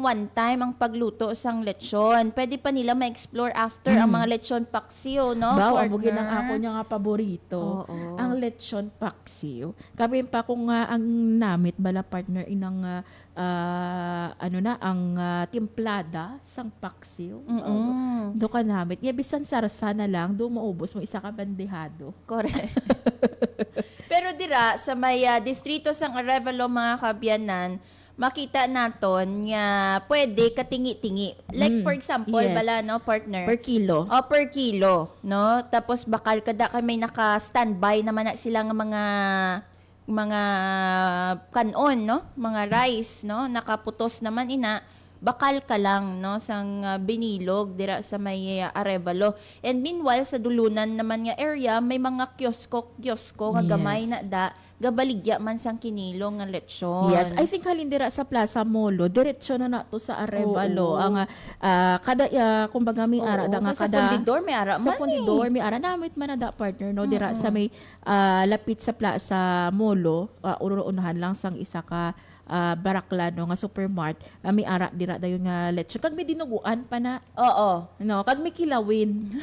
one time ang pagluto sang lechon. Pwede pa nila ma-explore after ang mga lechon paksiw, no? Baw, partner? abugin ang ako niya nga paborito. Oo. Ang ang lechon paksiw. Kami pa kung ang namit bala partner inang timplada sang paksiw. Do ka namit. Ya bisan sarsa na lang, do maubos mo isa ka bandehado. Correct. Pero dira sa may distrito sang Arevalo mga kabyanan, makita naton nga pwede katingi-tingi. Like for example, yes. bala no partner. Per kilo. O per kilo, no? Tapos bakal kada kay may naka-standby naman na sila nga mga kanon, no? Mga rice, no? Nakaputos naman ina. Bakal ka lang, no, sang binilog dira sa may Arevalo. And meanwhile sa dulunan naman nga area may mga kiosko nga gamay na da gabaligya man sang kinilo nga lechon. Yes, I think halindira sa Plaza Molo, diretso na nato sa Arevalo. Ang kumbaga may ara da nga kada sa Fundidor may ara man. Sa Fundidor may ara namit man na da partner no dira sa may lapit sa Plaza Molo, unahan lang sang isa ka Baraklano nga supermart, may ara dira dayon nga lechon. Kag may dinuguan pa na. Oo. No, kag may kilawin.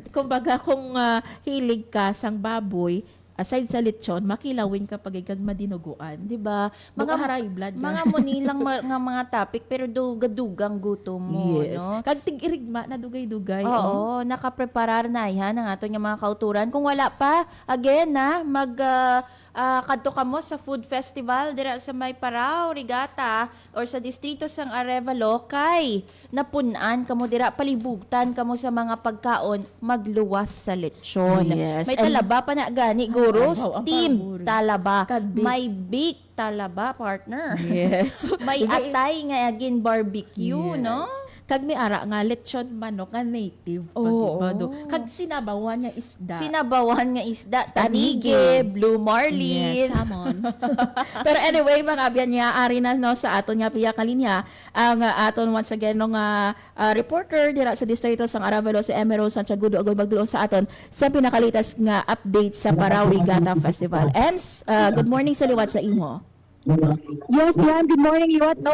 Kumbaga kung hilig ka sang baboy, aside sa lechon, makilawin ka pag ikag madinuguan. Diba? Mga high blood. Mga munilang nga mga topic, pero dugang gutom mo, yes. no? Kag tig-irigma na dugay-dugay. Oo, nakapreparar na yan ang ato nga mga kauturan. Kung wala pa, again kadto ka mo sa food festival dira sa may Parao, Rigata or sa distrito sang Arevalo kay napunan kamo dira palibugtan kamo sa mga pagkaon magluwas sa lechon. Yes. May talaba pa na gani guro, ang steam talaba, Kadbik. may bake talaba partner. Yes. May atay nga agin barbecue, Yes. no? Kag may ara nga lechon manok nga native. Oo. Kag sinabawan nga isda. Sinabawan nga isda, tanige, blue marlin. Yes, salmon. Pero anyway, mga abyan niya, ari na no, sa aton nga piya kalinya, ang aton once again nung reporter dira sa distrito sang Arevalo si Emero Santiagudo agoy magdulong sa aton sa pinakalitas nga update sa Parao Rigata Festival. Ems, good morning sa liwat sa imo. Yes, yan. Good morning, Liwat. No,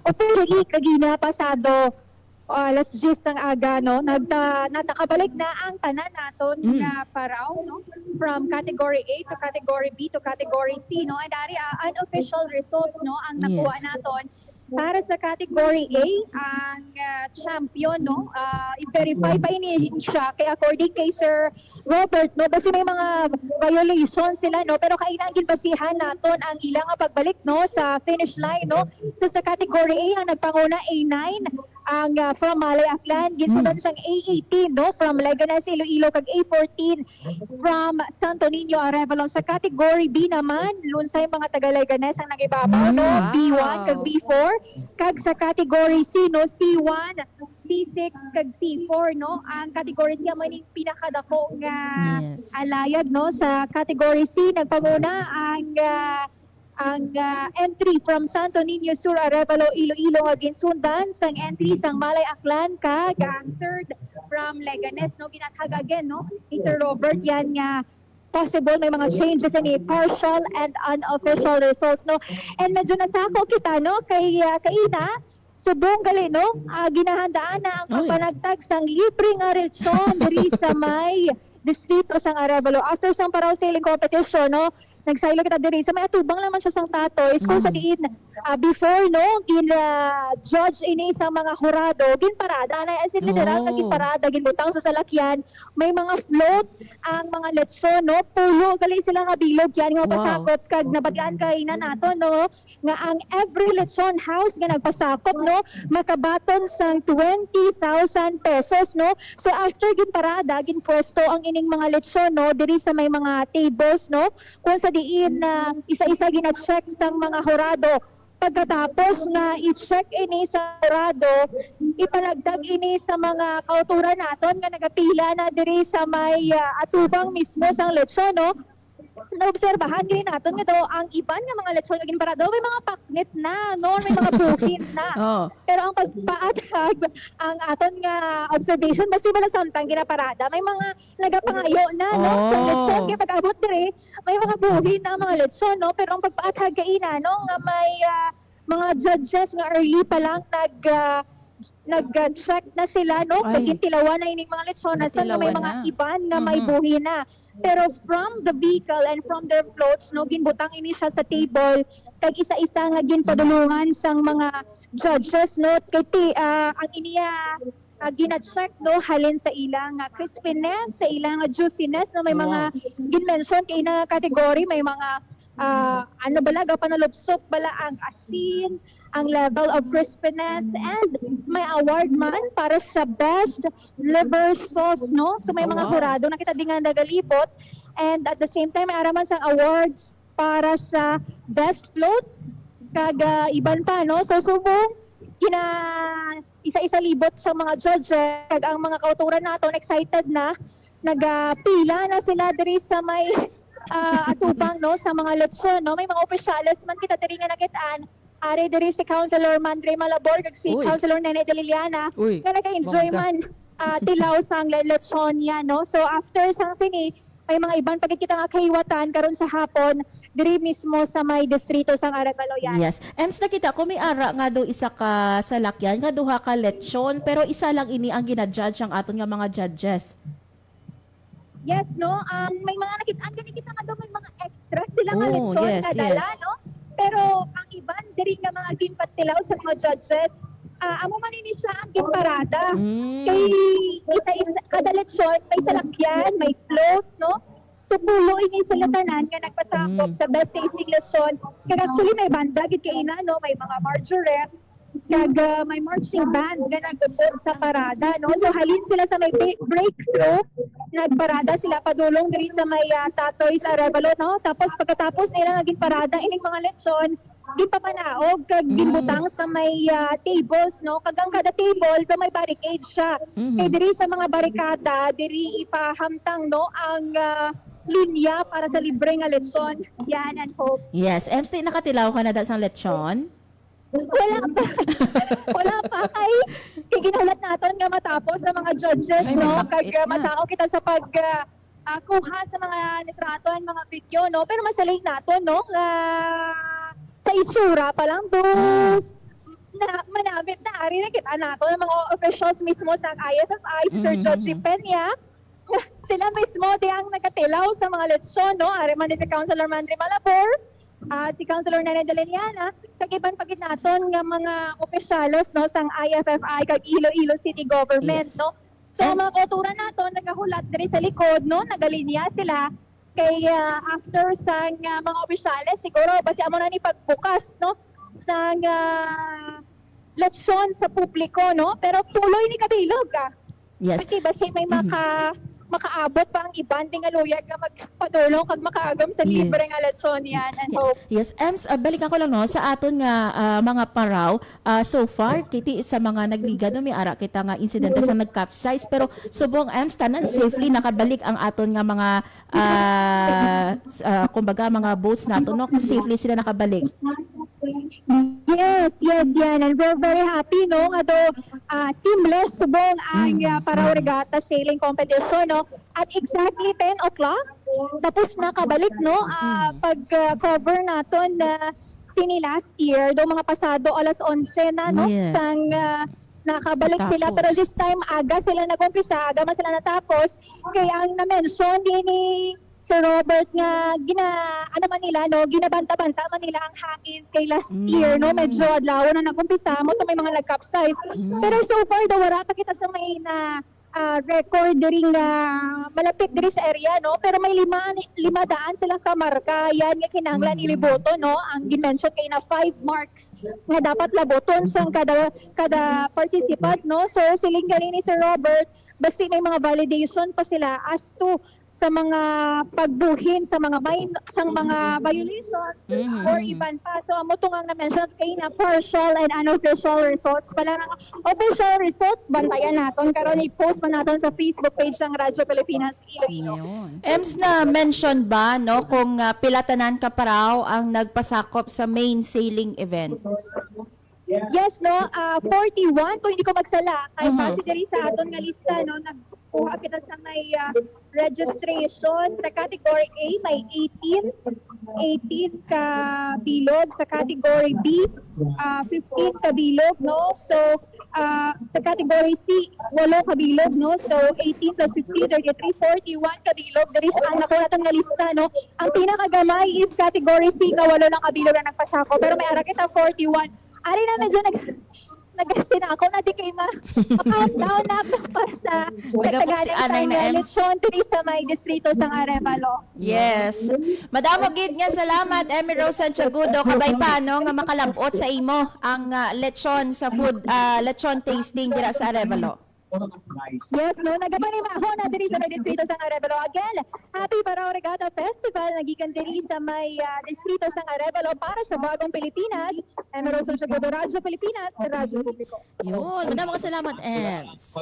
officially, kagina pasado, alas 10 ng aga, no, natakabalik na ang tanan naton nga Parao, no, from category A to category B to category C, no, and ari unofficial results, no, ang nakuha naton. Para sa category A, ang champion, no, i-verify pa ini siya kay according kay Sir Robert, no, kasi may mga violations sila, no, pero kailangan ginbasihan naton ang ilang pagbalik, no, sa finish line, no. So sa category A, ang nagpanguna A9, ang from Malay Aklan, ginsunod sang A18, no, from Leganes, Iloilo, kag A14 from Santo Niño, Arevalo. Sa category B naman, lunsay mga taga Leganes ang nagibabaw, no, B1 kag B4. Kag sa category C, no, C1, C6 kag C4, no, ang category C man ning pinakadako nga alayag, no, sa category C nagpanguna ang entry from Santo Niño Sur, Arevalo, Iloilo nga ginsundan sang entry sang Malay Aklan kag ang third from Leganes, no, ginatag again, no, ni Sir Robert yan nga possible may mga changes ni partial and unofficial results, no, and medyo nasako kita, no, kay kaina subong gali, no, ginahandaan na ang pagpanagtag sang libre nga lechon diri sa may distrito sang Arevalo after sang Parao sailing competition, no. Nagsaylo kita diri sa may atubang naman siya sang tatoy kung sa diin before, no, judge ini sa mga hurado ginparada na as in literal nga ginparada ginbutang sa salakyan, may mga float ang mga lechon, no, pulo gali sila nga bilog yan nga pasakop kag nabatian kay na nato, no, nga ang every lechon house nga nagpasakop, no, makabaton sang 20,000 pesos, no. So after ginparada ginpwesto ang ining mga lechon, no, diri sa may mga tables, no, kung sa diin na isa-isa gina-check sang mga hurado. Pagkatapos nga i-check ini sa hurado, ipanagdag ini sa mga kauturan naton nga nagapila na diri sa may atubang mismo sang lechon, no. Naobserbahan gini naton nga daw ang iban nga mga lechon nga ginparada may mga paknit na, no, may mga buhin na. Pero ang pagpaatag ang aton nga observation basi wala samtang ginaparada may mga nagapangayo na, no, sa lechon kay pag-abot diri may mga buhin na ang mga lechon, no, pero ang pagpaatag kaina, no, nga may mga judges nga early pa lang nag-check na sila, no? Ay. Kagintilawan na ining mga lechon na sa may Natilawan mga na. iban nga may buhi na. Pero from the vehicle and from their floats, no, ginbutang ini siya sa table, kag isa-isa nga ginpadulungan sang mga judges, no? Kay ang iniya gina-check, no, halin sa ilang crispiness, sa ilang juiciness, no, may mga gin-mention kay na category, may mga ano balaga panalupsok bala ang asin, ang level of crispiness, and may award man para sa best liver sauce, no? So may mga hurado na kita di nga nagalibot, and at the same time may araman sang awards para sa best float kag iban pa, no? So subong kina isa-isa libot sa mga judges, kag ang mga kauturan naton excited na nagapila na sila diri sa may atubang, no, sa mga lechon, no? May mga opisyales man kita diri nga nakitaan. Ari diri si Councilor Mandre Malabor kag si Councilor Nene de Liliana nga nag-enjoy man tilaw sang lechon yan, no? So after sang sini may mga iban pagkita nga kahiwatan karon sa hapon diri mismo sa may distrito sang Arevalo yan. Yes. Ems, nakita ko may ara nga daw isa ka salakyan, nga duha ka lechon, pero isa lang ini ang gina-judge ang aton nga mga judges. Yes, no? May mga nakitaan kita nga daw may mga extra sila nga lechon na dala, no? Pero ang iban diri nga mga ginpatilaw sa mga judges, amo man ini siya ang ginparada. Kay isa-isa kada lechon may salakyan, may float, no? So pulo ini sila tanan nga nagpasakop sa best tasting lechon. Kaya actually may banda gid kay ina, no? May mga marjorettes, kag may marching band nga nagtutod sa parada, no? So halin sila sa may breakthrough, nagparada sila padulong diri sa may Tatoy sa Arevalo, no? Tapos pagkatapos nila nga ginparada ining mga lesson, ginpapanaog kag ginbutang sa may tables, no? Kag ang kada table do may barricade siya. Kay diri sa mga barikada diri ipahamtang, no, ang linya para sa libre nga lesson. Yan, and hope. Yes. Ems, nakatilaw ka na da sang lechon? Wala pa. Wala pa kay ginulat naton nga matapos sa mga judges, no? Kag masako kita sa pag kuha sa mga litrato and mga video, no? Pero masalay naton, no? Sa itsura pa lang do na manabit na ari na kita nato ng mga officials mismo sa IFFI, si Sir Judge Peña. Sila mismo di ang nagatilaw sa mga lechon, no? Ari man ni si Councilor Mandre Malabor, si Councilor Nene de Liliana, kagiban pagid naton nga mga opisyalos, no, sang IFFI kag Iloilo City Government, no. So ang mga kauturan naton nagahulat diri sa likod, no, nagalinya sila kay after sang mga opisyales siguro basi amo na ni pagbukas, no, sang lechon sa publiko, no, pero tuloy ni kabilog. Yes. Basi may makaabot pa ang iban nga luyag nga magpadulong kag makaagam sa libre nga lechon yan, and hope. Yes, Ems, balikan ko lang, no, sa aton nga mga paraw, so far kiti sa mga nagliga do may ara kita nga insidente sa nag-capsize, pero subong Ems tanan safely nakabalik ang aton nga mga kumbaga mga boats nato, no, safely sila nakabalik. Yes, yan. And we're very happy, no? Nga seamless subong ang Paraw Regatta Sailing Competition, no? At exactly 10 o'clock, tapos nakabalik, no? Pag-cover naton na sini last year, do mga pasado alas 11 na, no? Yes. Sang nakabalik sila, pero this time aga sila nag-umpisa, aga man sila natapos. Kaya ang na-mention ni Sir Robert nga ano man nila, no, ginabanta-banta man nila ang hangin kay last year, no, medyo adlaw na nagumpisa mo to may mga nag-capsize. Pero so far daw wala pa kita sa may na record diri nga malapit diri sa area, no, pero may 500 silang kamarka yan nga kinahanglan iliboto, no, ang gimension kay na 5 marks nga dapat laboton sang kada participant, no. So siling gali ni Sir Robert basi may mga validation pa sila as to sa mga pagbuhin sa mga violations or iban pa. So amo tong ang na-mention kay na partial and unofficial results. Pala ang official results bantayan naton karon i-post man naton sa Facebook page ng Radyo Pilipinas Iloilo. Ems, na mention ba, no, kung pilatanan ka paraw ang nagpasakop sa main sailing event? Yes, no, 41 kung hindi ko magsala. Kay base diri sa aton nga lista, no, nagkuha kita sa may registration sa category A may 18 ka bilog, sa category B 15 ka bilog, no. So sa category C, 8 kabilog, no? So 18 plus 15, 33, 41 kabilog. There is ang nakuha natong nalista, no? Ang pinakagamay is category C, nga 8 lang kabilog na nagpasako. Pero may ara kita 41. Ari na medyo nag-gasti na ako, natin kayo ma-countdown na para sa Nagapok si Anay na Ems. lechon diri sa may distrito sang Arevalo. Yes. Madam Gid nga salamat Emmy Rose Santiagudo kabay pa no nga makalabot sa imo ang lechon sa food lechon tasting dira sa Arevalo. Yes, no, nagapanimaho na diri sa may distrito sang Arevalo. Again, happy Parao Regatta Festival nagikan diri sa may distrito sang Arevalo para sa Bagong Pilipinas. Emerald Social Godo Radyo Pilipinas, Radyo Publiko. Yun, madamang salamat, Ems.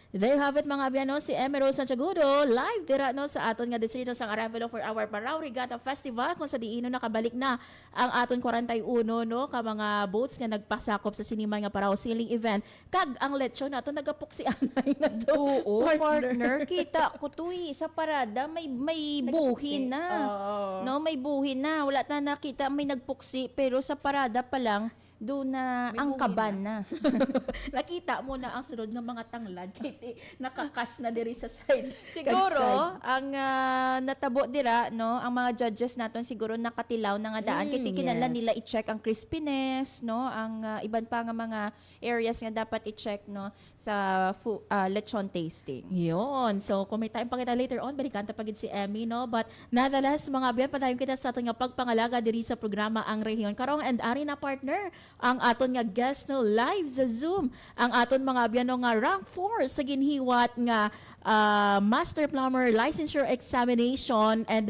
There you have it mga abiyano, si Emerald Santiagudo, live dira no sa aton nga distrito sang Arevalo for our Parao Regatta Festival kung sa diino nakabalik na ang aton 41 no ka mga boats nga nagpasakop sa siniman nga Parao Sailing Event kag ang lechon nato nagapok si Anay na do. Oo, partner, kita ko tuwi sa parada may buhin na. No, may buhin na. Wala na nakita may nagpuksi pero sa parada pa lang doon na ang kaban na. Nakita mo na ang sunod ng mga tanglad kay nakakas na diri sa side. Siguro ang natabo dira no, ang mga judges naton siguro nakatilaw na nga daan kay kinahanglan nila i-check ang crispiness no, ang iban pa nga mga areas nga dapat i-check no sa lechon tasting. Yun. So, kung may time pa kita later on, balikan ta pagid si Emmy, no? But, nonetheless, mga biyan, padayon kita sa aton nga pagpangalaga diri sa programa Ang Rehiyon Karong and ari na partner, ang aton nga guest no live sa Zoom, ang aton mga biyan nga rank 4 sa ginhiwat nga Master Plumber Licensure Examination and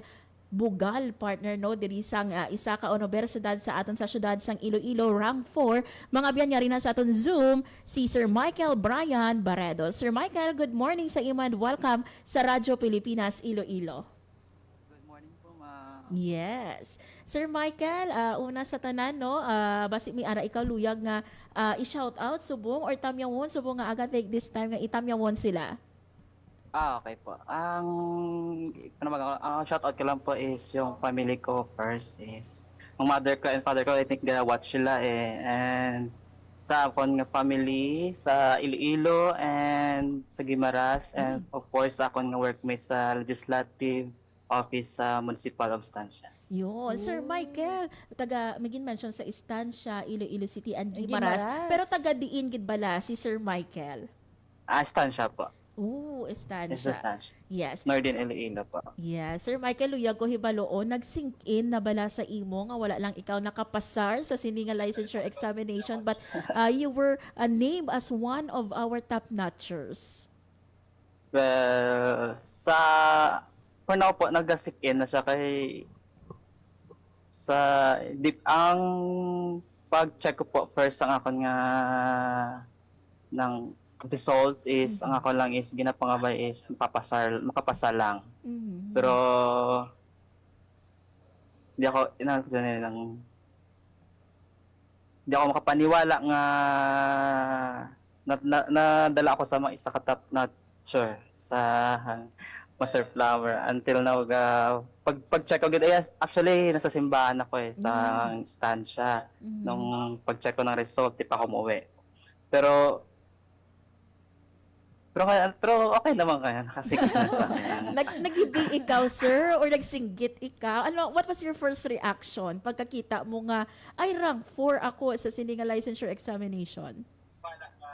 bugal partner no diri sang isa ka universidad sa aton sa syudad sang Iloilo rank 4 mga biyan niya rin na sa aton Zoom si Sir Michael Brian Barredo. Sir Michael, good morning sa imo and welcome sa Radyo Pilipinas Iloilo. Good morning po ma. Yes. Sir Michael, una sa tanan no, basi mi ara ikaw luyag nga i-shout out subong or tamyawon subong nga agad like this time nga itamyawon sila. Okay po. Ang shoutout ko lang po is yung family ko first is ang mother ko and father ko, I think watch sila and sa akong nga family sa Iloilo and sa Guimaras and of course sa akong nga workmate sa Legislative Office sa Municipal of Estancia. Yun, Sir Michael, magin mention sa Estancia, Iloilo City and Guimaras, pero taga diin gid bala si Sir Michael? Estancia po. Estancia. Yes. Northern Iloilo po. Yes. Sir Michael, luyag ko hibaloon, nag-sink in na bala sa imo nga wala lang ikaw nakapasar sa sini nga licensure examination but you were named as one of our top notchers. Well, for now po, nag-sink in na siya kay ang pag-check ko po first ang akon nga ng result is ang ako lang is ginapangabay is makapasa lang. Pero hindi ako makapaniwala nga nadala ako sa mga isa ka top notcher sa Master Flower until now pag-check ko actually nasa simbahan ako sa Estancia nung pag-check ko ng result di pa ako umuwi. Pero okay naman kaya nakasigit na. Nag-ibig ikaw, sir, or nagsinggit ikaw? What was your first reaction pagkakita mo nga, ay rank 4 ako sa sini nga licensure examination?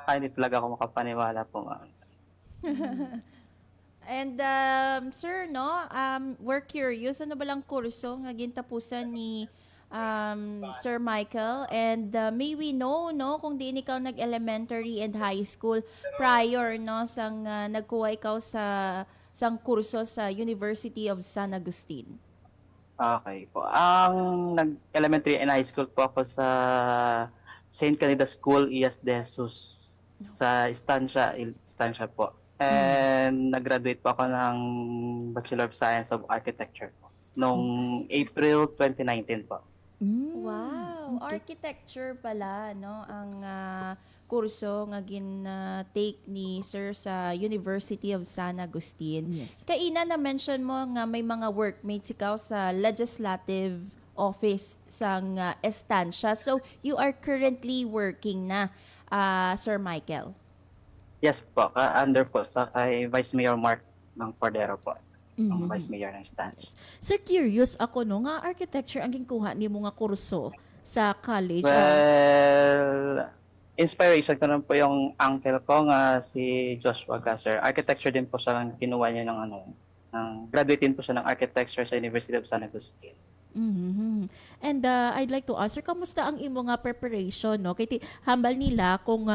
Hindi talaga ako makapaniwala po. And sir, no, we're curious, ano ba lang kurso nga gintapusan ni Sir Michael, and may we know no kung diin ikaw nag-elementary and high school prior no sang nagkuha ikaw sa sang kurso sa University of San Agustin. Okay po. Ang nag-elementary and high school po ako sa St. Canida School, Ias de Jesus sa Estancia po. And nag-graduate po ako ng Bachelor of Science of Architecture po noong April 2019 po. Wow, architecture pala no ang kurso nga take ni sir sa University of San Agustin. Yes. Kaina na mention mo nga may mga workmates ikaw sa Legislative Office sang Estancia. So you are currently working na Sir Michael? Yes po, under po sa kay Vice Mayor Mark ng Cordero po. Ang Mhm. Vice Mayor ng Stanch. Sir, curious ako no, nga architecture ang ginkuha ni mo nga kurso sa college. Well, inspiration ko naman po yung uncle ko nga si Joshua Gasser. Architecture din po siya ng kinuha niya ng graduate din po siya ng architecture sa University of San Agustin. Mhm. And I'd like to ask, sir, kamusta ang imo nga preparation, no? Kay hambal nila kung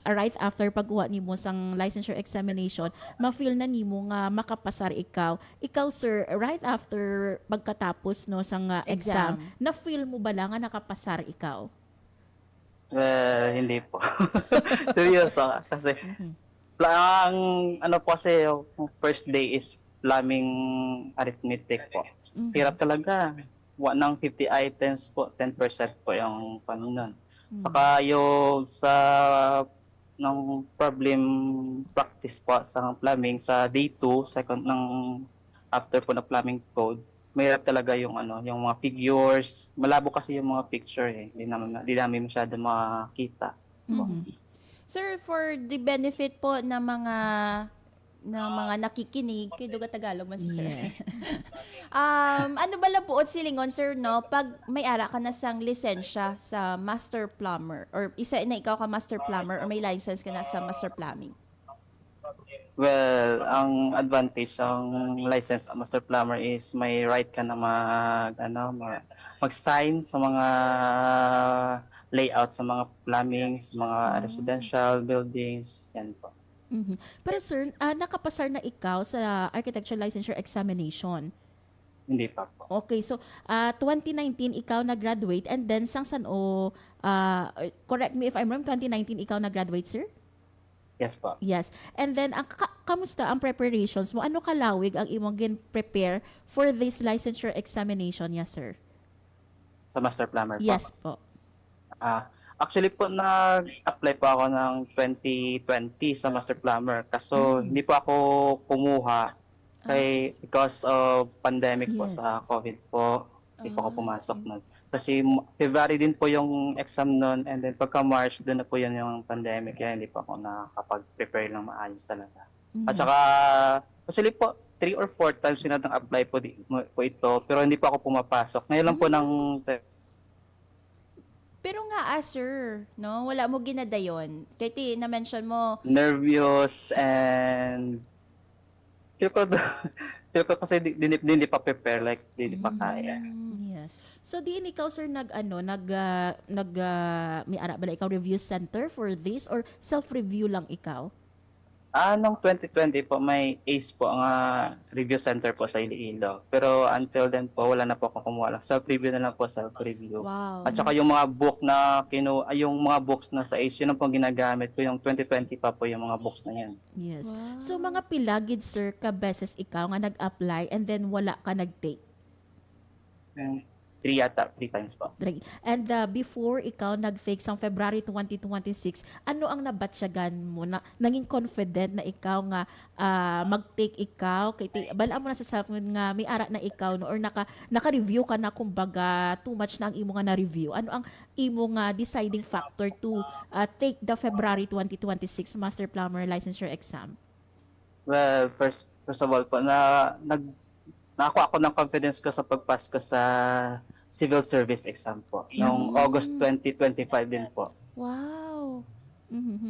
right after pagkuha nimo sang licensure examination, ma-feel na nimo nga makapasar ikaw. Ikaw, sir, right after pagkatapos no sang exam, na-feel mo ba lang nga nakapasar ikaw? Well, hindi po. Seryoso kasi ang ano po kasi yung first day is plumbing arithmetic po. Hirap talaga. Ng 50 items po, 10% po yung panunan. Saka yung sa ng problem practice po sa plumbing sa day 2, second ng after po na plumbing code, mahirap talaga yung yung mga figures. Malabo kasi yung mga picture eh. Hindi namin masyado makita. Sir, for the benefit po ng mga nakikinig, kay Duga Tagalog man si sir. Yes. Ano ba lang buot silingon, sir, no? Pag may ara ka na sang lisensya sa master plumber, or isa na ikaw ka master plumber, or may license ka na sa master plumbing? Well, ang advantage ng license master plumber is may right ka na mag-sign sa mga layout sa mga plumbings, mga residential buildings, yan po. Mhm. Pero sir, nakapasar na ikaw sa architecture licensure examination. Hindi pa po. Okay, so 2019 ikaw na-graduate, and then sang correct me if I'm wrong, 2019 ikaw na-graduate, sir? Yes po. Yes. And then kamusta ang preparations mo? Ano kalawig ang imong gin-prepare for this licensure examination, yes sir? Sa master plumber po. Yes po. Actually po, nag-apply po ako ng 2020 sa master plumber. Kaso hindi po ako kumuha because of pandemic po sa COVID po. Hindi po ako pumasok nun. Kasi February din po yung exam nun, and then pagka March, doon na po yun yung pandemic. Kaya hindi po ako nakapag-prepare lang maayos talaga. At saka, actually po, 3 or 4 times yun apply po ito, pero hindi po ako pumapasok. Ngayon lang po Pero nga, sir, no? Wala mo ginadayon. Kaya na-mention mo, nervous and feel ko kasi hindi pa prepare, like hindi pa kaya. Yes. So diin ikaw sir may ara ba ikaw review center for this, or self-review lang ikaw? Noong 2020 po, may ACE po ang review center po sa Iloilo. Pero until then po, wala na po akong kumuha. Self-review na lang po, self-review. Wow. At saka yung mga book na yung mga books na sa ACE, yun ang po ginagamit ko. Yung 2020 pa po yung mga books na yan. Yes. Wow. So mga pilagid sir ka beses ikaw nga nag-apply and then wala ka nag-take? 3 times po. And before ikaw nag-take sang February 2026, ano ang nabatsyagan mo? Naging confident na ikaw nga mag-take ikaw? Bala mo na sa self nga may ara na ikaw, no? Or naka-review ka na, kumbaga too much na ang imo nga na-review. Ano ang imo nga deciding factor to take the February 2026 Master Plumber Licensure Exam? Well, first of all po, nakakuha ako ng confidence ko sa pagpass ko sa civil service exam po. Noong August 2025 din po. wow.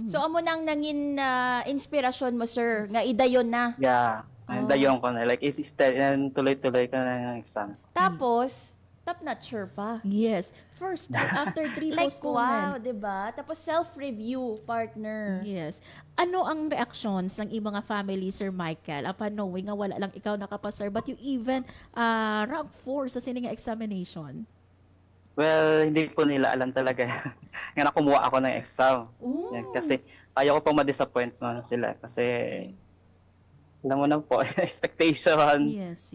So, amo nang nangin inspirasyon mo, sir, nga idayon na. Yeah. Dayon ko na. Like, tuloy-tuloy ko na ng exam. Tapos, top-notcher pa. Yes. First, after 3 Like, postponement. wow, diba? Tapos, self-review, partner. Yes. Ano ang reactions ng iyong mga family, Sir Michael, upon knowing nga wala lang ikaw nakapasar, but you even rank 4 sa sining examination? Well, hindi po nila alam talaga nga nakumuha ako ng exam. Yan, kasi ayaw ko pang ma-disappoint sila. Kasi, alam mo na po, expectation. Yes.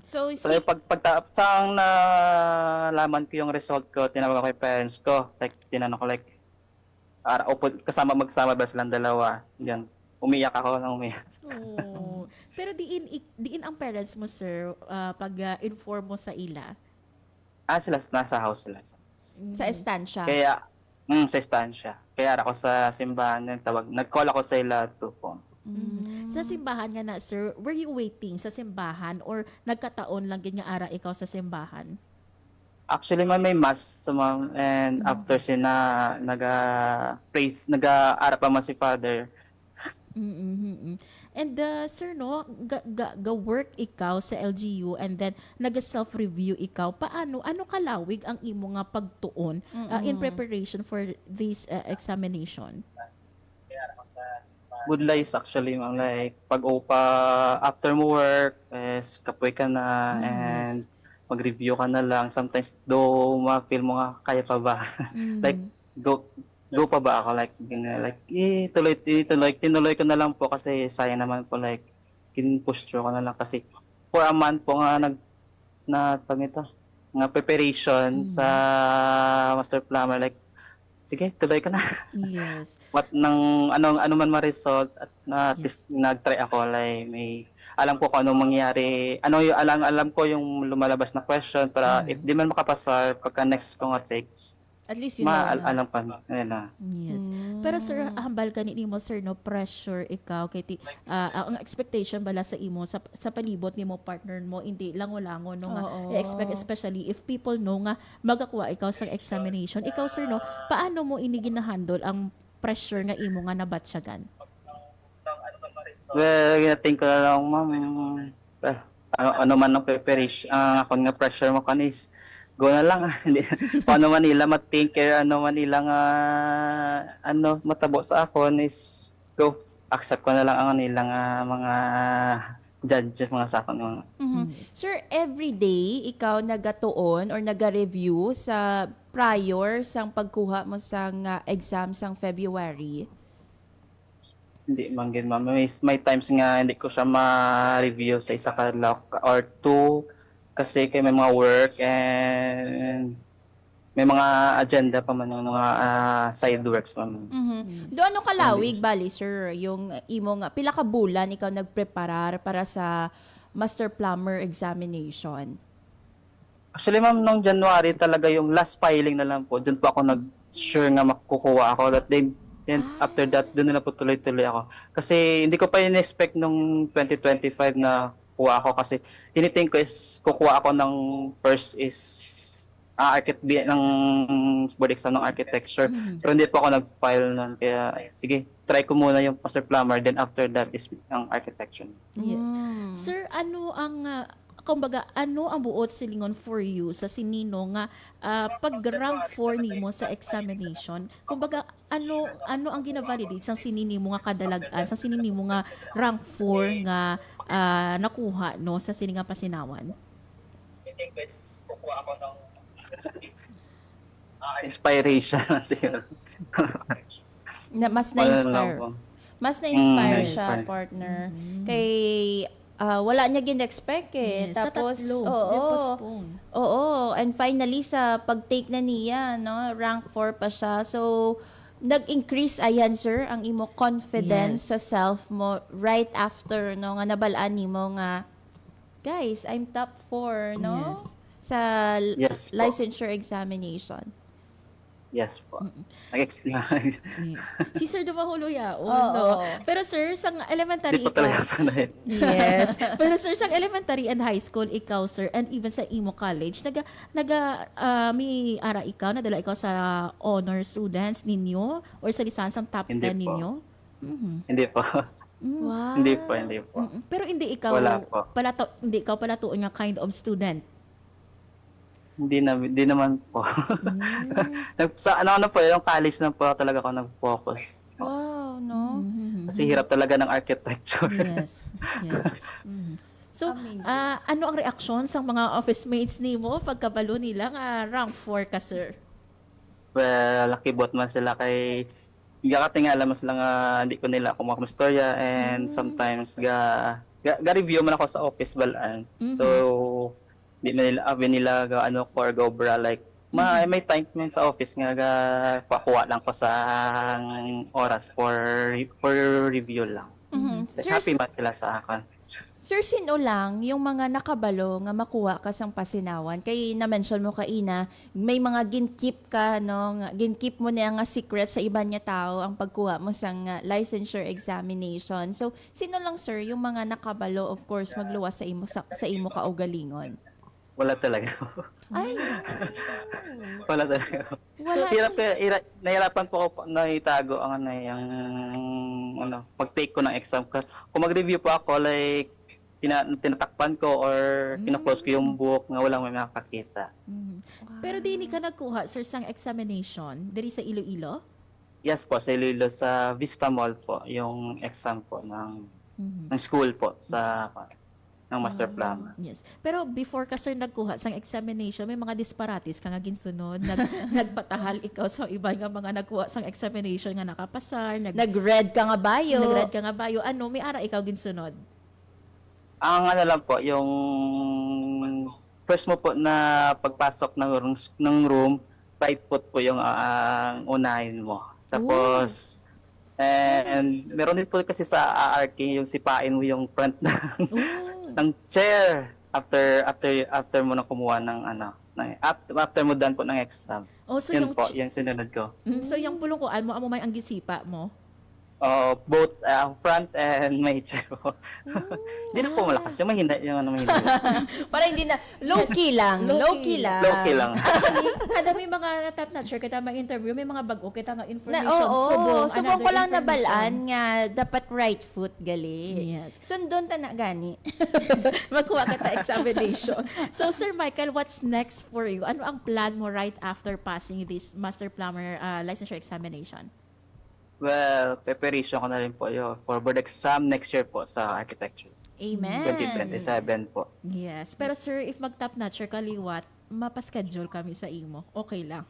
So pagtapos nalaman ko yung result ko, tinawag ako yung parents ko. Like, tinanong ko like, magsama ba silang dalawa? Yan. Umiyak ako ng umiyak. Oh. Pero diin ang parents mo, sir, pag-inform mo sa ila? Sila, nasa house sila. Sa estansya? Kaya, Sa istansya. Kaya ako sa simbahan, nag-call ako sa ila to po. Sa simbahan nga na, sir, were you waiting sa simbahan or nagkataon lang gid nga ara ikaw sa simbahan? Actually, may mass sa ma'am, and after sina naga-praise, nag-aarap pa man si Father. And sir, no, ga-work ikaw sa LGU and then nag-self-review ikaw. Paano, ano kalawig ang imo nga pagtuon in preparation for this examination? Good lies actually, ma'am. Like, pag-upa, after mo work, is kapoy ka na, and mag-review ka na lang. Sometimes, do ma-feel mo nga, kaya pa ba? Like, go pa ba ako? Like, tinuloy ko na lang po kasi sayang naman po, like, push through ko na lang kasi for a month po nga nga preparation sa Master Plumber, like, sige, tuloy ko na. Yes. Ano man ma-result at nag-try ako, like, alam ko kung anong mangyayari, alam ko yung lumalabas na question para if di man makapasa, pagka next ko nga takes, at least you know. Alam pa na. Yes. Pero sir, hambal ka ni mo, sir, no, pressure ikaw kay ang expectation bala sa imo sa palibot ni mo partner mo, hindi lango-lango no nga i-expect, especially if people know nga magakuha ikaw sa examination. Ikaw, sir, no, paano mo ini gina-handle ang pressure nga imo nga nabatsyagan? Well, ginating ko na lang, ma'am, ano man ang preparation, ako nga pressure mo kanis, go na lang. Paano man nila ma-think care, ano man nila nga matabo sa akon is go. Accept ko na lang ang nilang mga judges mga sa akon. Sir, every day ikaw nagatuon or naga-review sa prior sang pagkuha mo sang exam sang February? Hindi man gid, ma'am. May times nga hindi ko siya ma-review sa isa ka or two kasi may mga work and may mga agenda pa man yung mga side works man. Do ano kalawig bali, sir, yung imo nga pila ka bulan ikaw nagpreparar para sa Master Plumber examination? Actually, ma'am, nung January talaga yung last filing na lang po. Doon po ako nag-sure nga makukuha ako. Then after that, doon na po tuloy-tuloy ako. Kasi hindi ko pa in-expect nung 2025 na kuha ako kasi tiniting ko is kukuha ako ng first is ng board exam ng architecture. Pero hindi po ako nag-file nun. Kaya sige, try ko muna yung Master Plumber, then after that is ang architecture. Yes. Sir, ano ang kumbaga, ano ang buot silingon for you sa sinino nga pag-rank 4 nimo sa examination? Kumbaga, ano ang gina-validate sa sinini mo nga kadalagan, sa sinini mo nga rank 4 nga nakuha no sa sini nga pasinawan? I think it's kukuha ako ng inspiration siguro. Mas na-inspire. Mas na-inspire siya, partner. Kay wala niya gin-expect eh. Yes, tapos, postpone. And finally, sa pag-take na niya, no, rank 4 pa siya. So, nag-increase ayan, sir, ang imo confidence sa self mo right after, no, nga nabalaan nimo nga, guys, I'm top 4, no? Sa licensure examination. Yes po. Si Sir Dumahulo no? Pero sir, sang elementary ikaw. Yes. Pero sir, sang elementary and high school ikaw, sir, and even sa imo college, may ara ikaw, nadala ikaw sa honor students ninyo or sa lisansang top 10 ninyo? Hindi po. Wow. Hindi po. Pero hindi ikaw hindi ikaw pala tuon nga kind of student. Hindi naman po. Sa ano po, yung college na po talaga ako nag-focus. Wow, no? Kasi hirap talaga ng architecture. Yes. So, ano ang reaksyon sa mga office mates nimo pagkabalo nila nga rank 4 ka, sir? Well, lakibot man sila kay gakatingala mas lang hindi ko nila ako makustorya and sometimes ga-review man ako sa office balaan. So, di man nila go bra like may time man sa office nga pakuha lang ko sa oras for review lang. Happy man sila sa akin. Sir, sino lang yung mga nakabalo nga makuha ka sang pasinawan? Kay na-mention mo kaina, may mga ginkeep ka, no? Ginkeep mo niya nga secret sa iba niya tao ang pagkuha mo sang licensure examination. So, sino lang, sir, yung mga nakabalo, of course, magluwas sa imo kaugalingon? Wala talaga. Ay! Wala talaga. Wala. Nahirapan po ako na itago ang pag-take ko ng exam. Kung mag-review po ako, like, tinatakpan ko or kina-close ko yung book nga walang may makakita. Pero di ni ka nagkuha, sir, sang examination diri sa Iloilo? Yes po, sa Iloilo, sa Vista Mall po, yung exam po ng school po ng Master Plumber. Yes. Pero before ka, sir, nagkuha sang examination, may mga disparates ka nga ginsunod, nagpatahal ikaw sa iba nga mga nagkuha sang examination nga nakapasar, Nag-read ka nga bayo. Nag-read ka nga bayo. Ano, may ara ikaw ginsunod? Ang lang po, yung first mo po na pagpasok ng room, right foot po yung unahin mo. Tapos, and meron din po kasi sa ARK, yung sipain mo yung front ng chair after mo na kumuha ng after mo done po ng exam. Oh, so yun po, yung sinunod ko. So yung pulungkuan mo, amo may ang gisipa mo? Both front and may chair po. Hindi na po malakas. Yung mahina. Para hindi na, low-key lang. Low-key lang. Actually, kada may mga top notcher kita mag-interview, may mga bago kita nga information. Subong ko lang nabalaan nga dapat right foot gali. Yes. Sundon ta na gani. Magkuha kita examination. So, Sir Michael, what's next for you? Ano ang plan mo right after passing this Master Plumber licensure examination? Well, preparation ko na rin po yun for board exam next year po sa architecture. Amen. 2027 po. Yes. Pero sir, if mag-top notcher ka liwat, mapaschedule kami sa imo. Okay lang.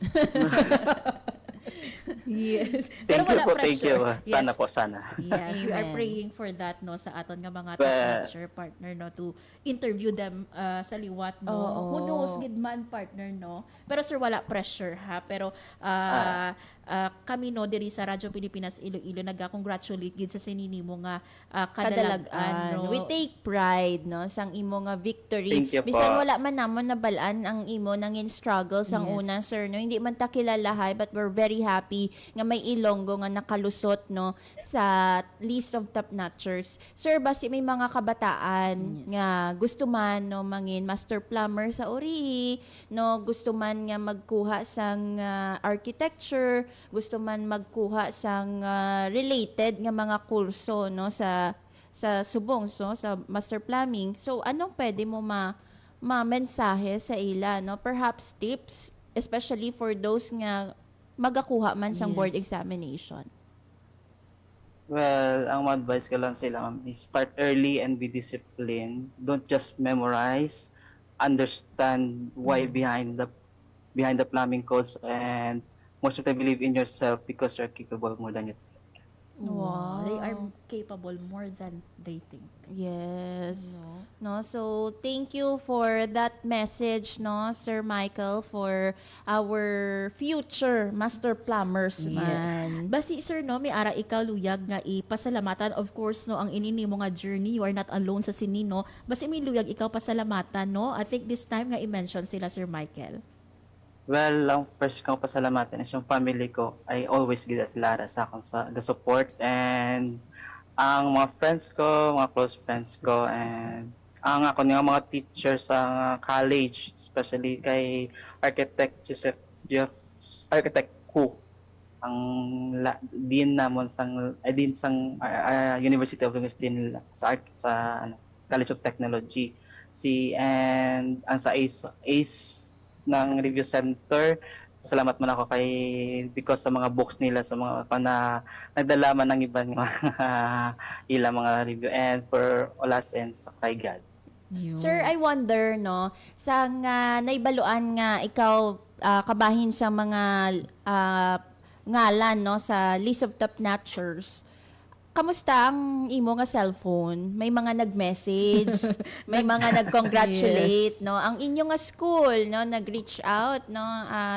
Yes. Pero wala pressure. Thank you. Sana yes. po, sana. Yes, we are praying for that no sa aton nga mga top notcher partner no to interview them sa liwat no. Who knows gid man partner no. Pero sir wala pressure ha. Pero kami no diri sa Radyo Pilipinas Iloilo naga-congratulate gid sa sinini mo nga kadalagan no. We take pride no sang imo nga victory. Thank you Bisan po. wala man namon nabalaan ang imo nangin struggles ang una sir no. Hindi man ta kilalahay but we're very happy nga may Ilonggo nga nakalusot no sa list of top notchers. Sir, basi may mga kabataan nga gusto man no mangin master plumber sa uri, no gusto man nga magkuha sang architecture, gusto man magkuha sang related nga mga kurso no sa subong sa master plumbing. So anong pwede mo mensahe sa ila no? Perhaps tips especially for those nga magakuha man sang board examination. Well, ang advice ko lang sila is start early and be disciplined. Don't just memorize, understand why behind the plumbing codes, and most of them believe in yourself because you're capable more than you think. Wow. They are capable more than they think. Yes. No, so thank you for that message, no, Sir Michael, for our future master plumbers man. Basi sir no, may ara ikaw luyag nga ipasalamatan of course no ang inini mo nga journey, you are not alone sa sinino. Basi may luyag ikaw pasalamatan no. I think this time nga i-mention sila Sir Michael. Well, ang first kong pasalamatan is yung family ko. I always give sila sa akong the support, and ang mga friends ko, mga close friends ko, and ang ako mga teachers sa college, especially kay Architect Hu, ang dean namon sang University of Augustine sa College of Technology, and ang sa ACE ng review center. Salamat man ako because sa mga books nila, sa mga nagdala man ng ibang ilang mga review, and for Olas and sa kay God. Sir, I wonder no, sa naibaluan nga ikaw kabahin sa mga ngalan no sa list of top notchers. Kamusta ang imo nga cellphone? May mga nag-message, may mga nag-congratulate, no? Ang inyo nga school, no, nag-reach out, no,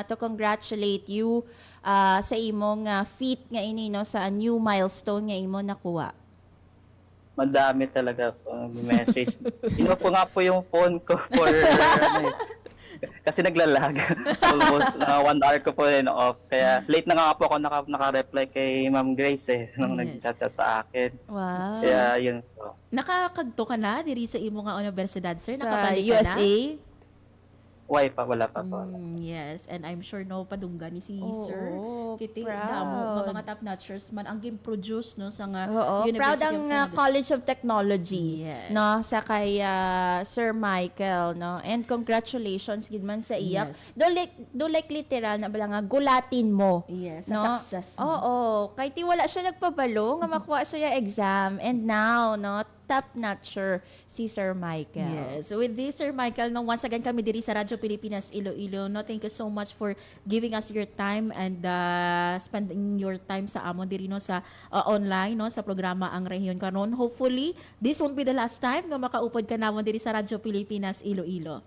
to congratulate you sa imo nga feat nga ini, no, sa new milestone nga imo nakuha. Madami talaga po message. Ino po nga po yung phone ko for kasi naglalag. Almost 1 hour ko po rin off. Kaya late na nga po ako naka-reply kay Ma'am Grace nung nag-chat sa akin. Wow. Kaya yun po. Nakakagto ka na diri sa imo nga universidad, sir? Sa Nakabalik ka na? USA? Why pa? Wala pa po. Yes, and I'm sure no padunggan ni si Oo, Sir. Kiti proud. damo nga mga top notchers man ang game produce no sa nga Oo, University proud of ang San Agustin. College of Technology, Yes. no, sa kay Sir Michael, no. And congratulations gid man sa iya. Yes. Do like literal na bala nga gulatin mo. Yes, no? sa success mo. Oo, kay ti wala siya nagpabalo nga makuha siya yung exam, and now, no, top notcher si Sir Michael. Yes. With this, Sir Michael, no, once again kami diri sa Radyo Pilipinas Iloilo, no, thank you so much for giving us your time and spending your time sa amon diri no sa online no sa programa Ang Rehiyon karon. Hopefully, this won't be the last time na makaupod ka namon diri sa Radyo Pilipinas Iloilo.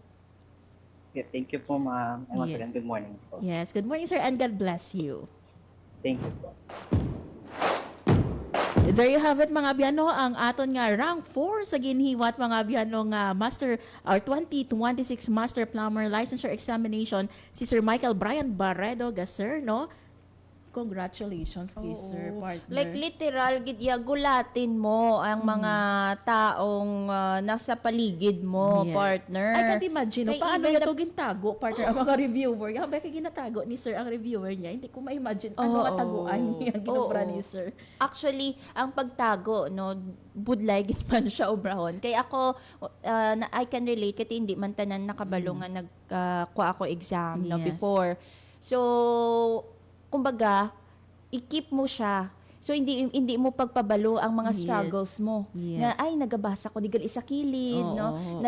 Yeah, thank you po, ma'am. And once Yes. again, good morning po. Yes, good morning, sir, and God bless you. Thank you po. There you have it, mga biyano, ang aton nga rank 4 sa ginhiwat mga biyano nga master or 2026 Master Plumber Licensure Examination si Sir Michael Brian Barredo, sir, no? Congratulations kay Sir, partner. Like literal gid ya gulatin mo ang mga taong nasa paligid mo, Yeah. partner. I can't imagine, no? Kay Paano even niya the- ito gintago, partner, ang mga reviewer? Yung ba ginatago ni Sir ang reviewer niya? Hindi ko ma-imagine ano nga taguan niya ang ginobra ni Sir. Actually, ang pagtago, no, budlay gid man siya obrahon. Kaya ako, I can relate kasi hindi man tanan nakabalo nga nagkuha ako exam no, Yes. before. So, kumbaga, i-keep mo siya. So hindi mo pagpabalo ang mga Yes. struggles mo. Yes. Nga ay nagabasa ko di gali sa kilid, Oo, no. oo,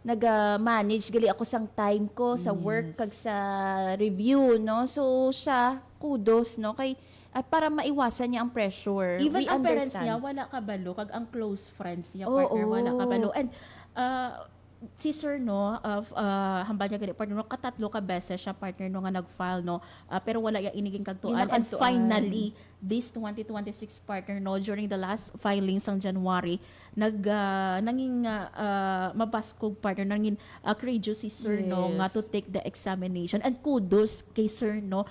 Naga-manage gali ako sang time ko sa work kag sa review, no. So siya kudos, no, kay para maiwasan niya ang pressure. Even We ang parents understand. niya, wala kabalo. Kag ang close friends niya, Oo, partner, wala oo. kabalo. And si Sir, no, hambal niya ganit, partner, no, katatlo ka beses siya, partner, no, nga nag-file, no, pero wala yung iniging kagtuan. And Ginakagtuan. finally, this 2026 partner, no, during the last filings ng January, nanging mabaskog, partner, nanging courageous si Sir, no, nga to take the examination. And kudos kay Sir, no,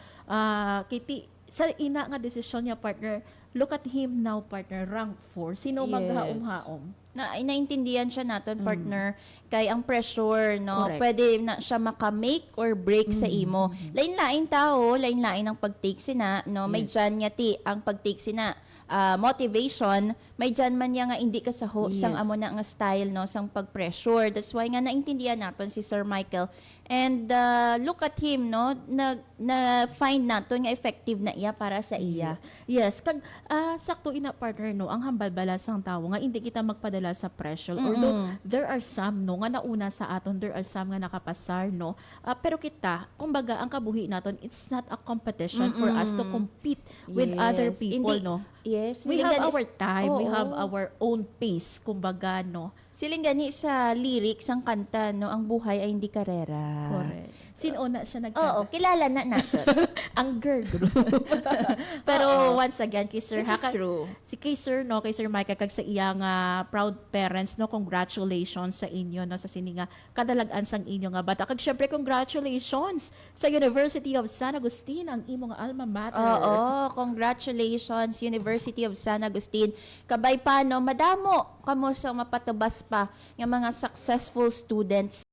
sa ina nga desisyon niya, partner, look at him now, partner, rank 4. Sino Yes. maghaom-haom? Naintindihan siya naton, partner, kay ang pressure, no, Correct. pwede na siya maka-make or break sa imo. Lain-lain tao, lain-lain ang pag-take sina, no, may Yes. dyan niya ti ang pag-take sina motivation, may dyan man niya nga hindi kasaho Yes. sang amo na nga style, no, sang pag-pressure. That's why nga naintindihan naton si Sir Michael. And look at him, no, na-find naton nga effective na iya para sa iya. Yes, kag sakto ina, partner, no, ang hambal balas ang tawo nga hindi kita magpadala sa pressure. Although there are some, no, nga nauna sa aton, there are some nga nakapasar, no. Pero kita, kumbaga ang kabuhi naton, it's not a competition for us to compete with other Yes. people, Hindi- no. Yes. We hindi have ganis- our time, we Oo. have our own pace, kumbaga, no. Siling gani sa lyrics ang kanta, no, ang buhay ay hindi karera. Correct. Sino na siya Oo, kilala na natin. ang girl group. Pero once again, kay Sir, Which is true. Si kay Sir, no, kay Sir Michael, kag sa iyang proud parents, no, congratulations sa inyo, no, sa sininga kadalagan sang inyo nga bata. Kag syempre, congratulations sa University of San Agustin, ang imong alma mater. Oo, congratulations University of San Agustin. Kabay pa, no, madamo kamo sa mapatubas pa yung mga successful students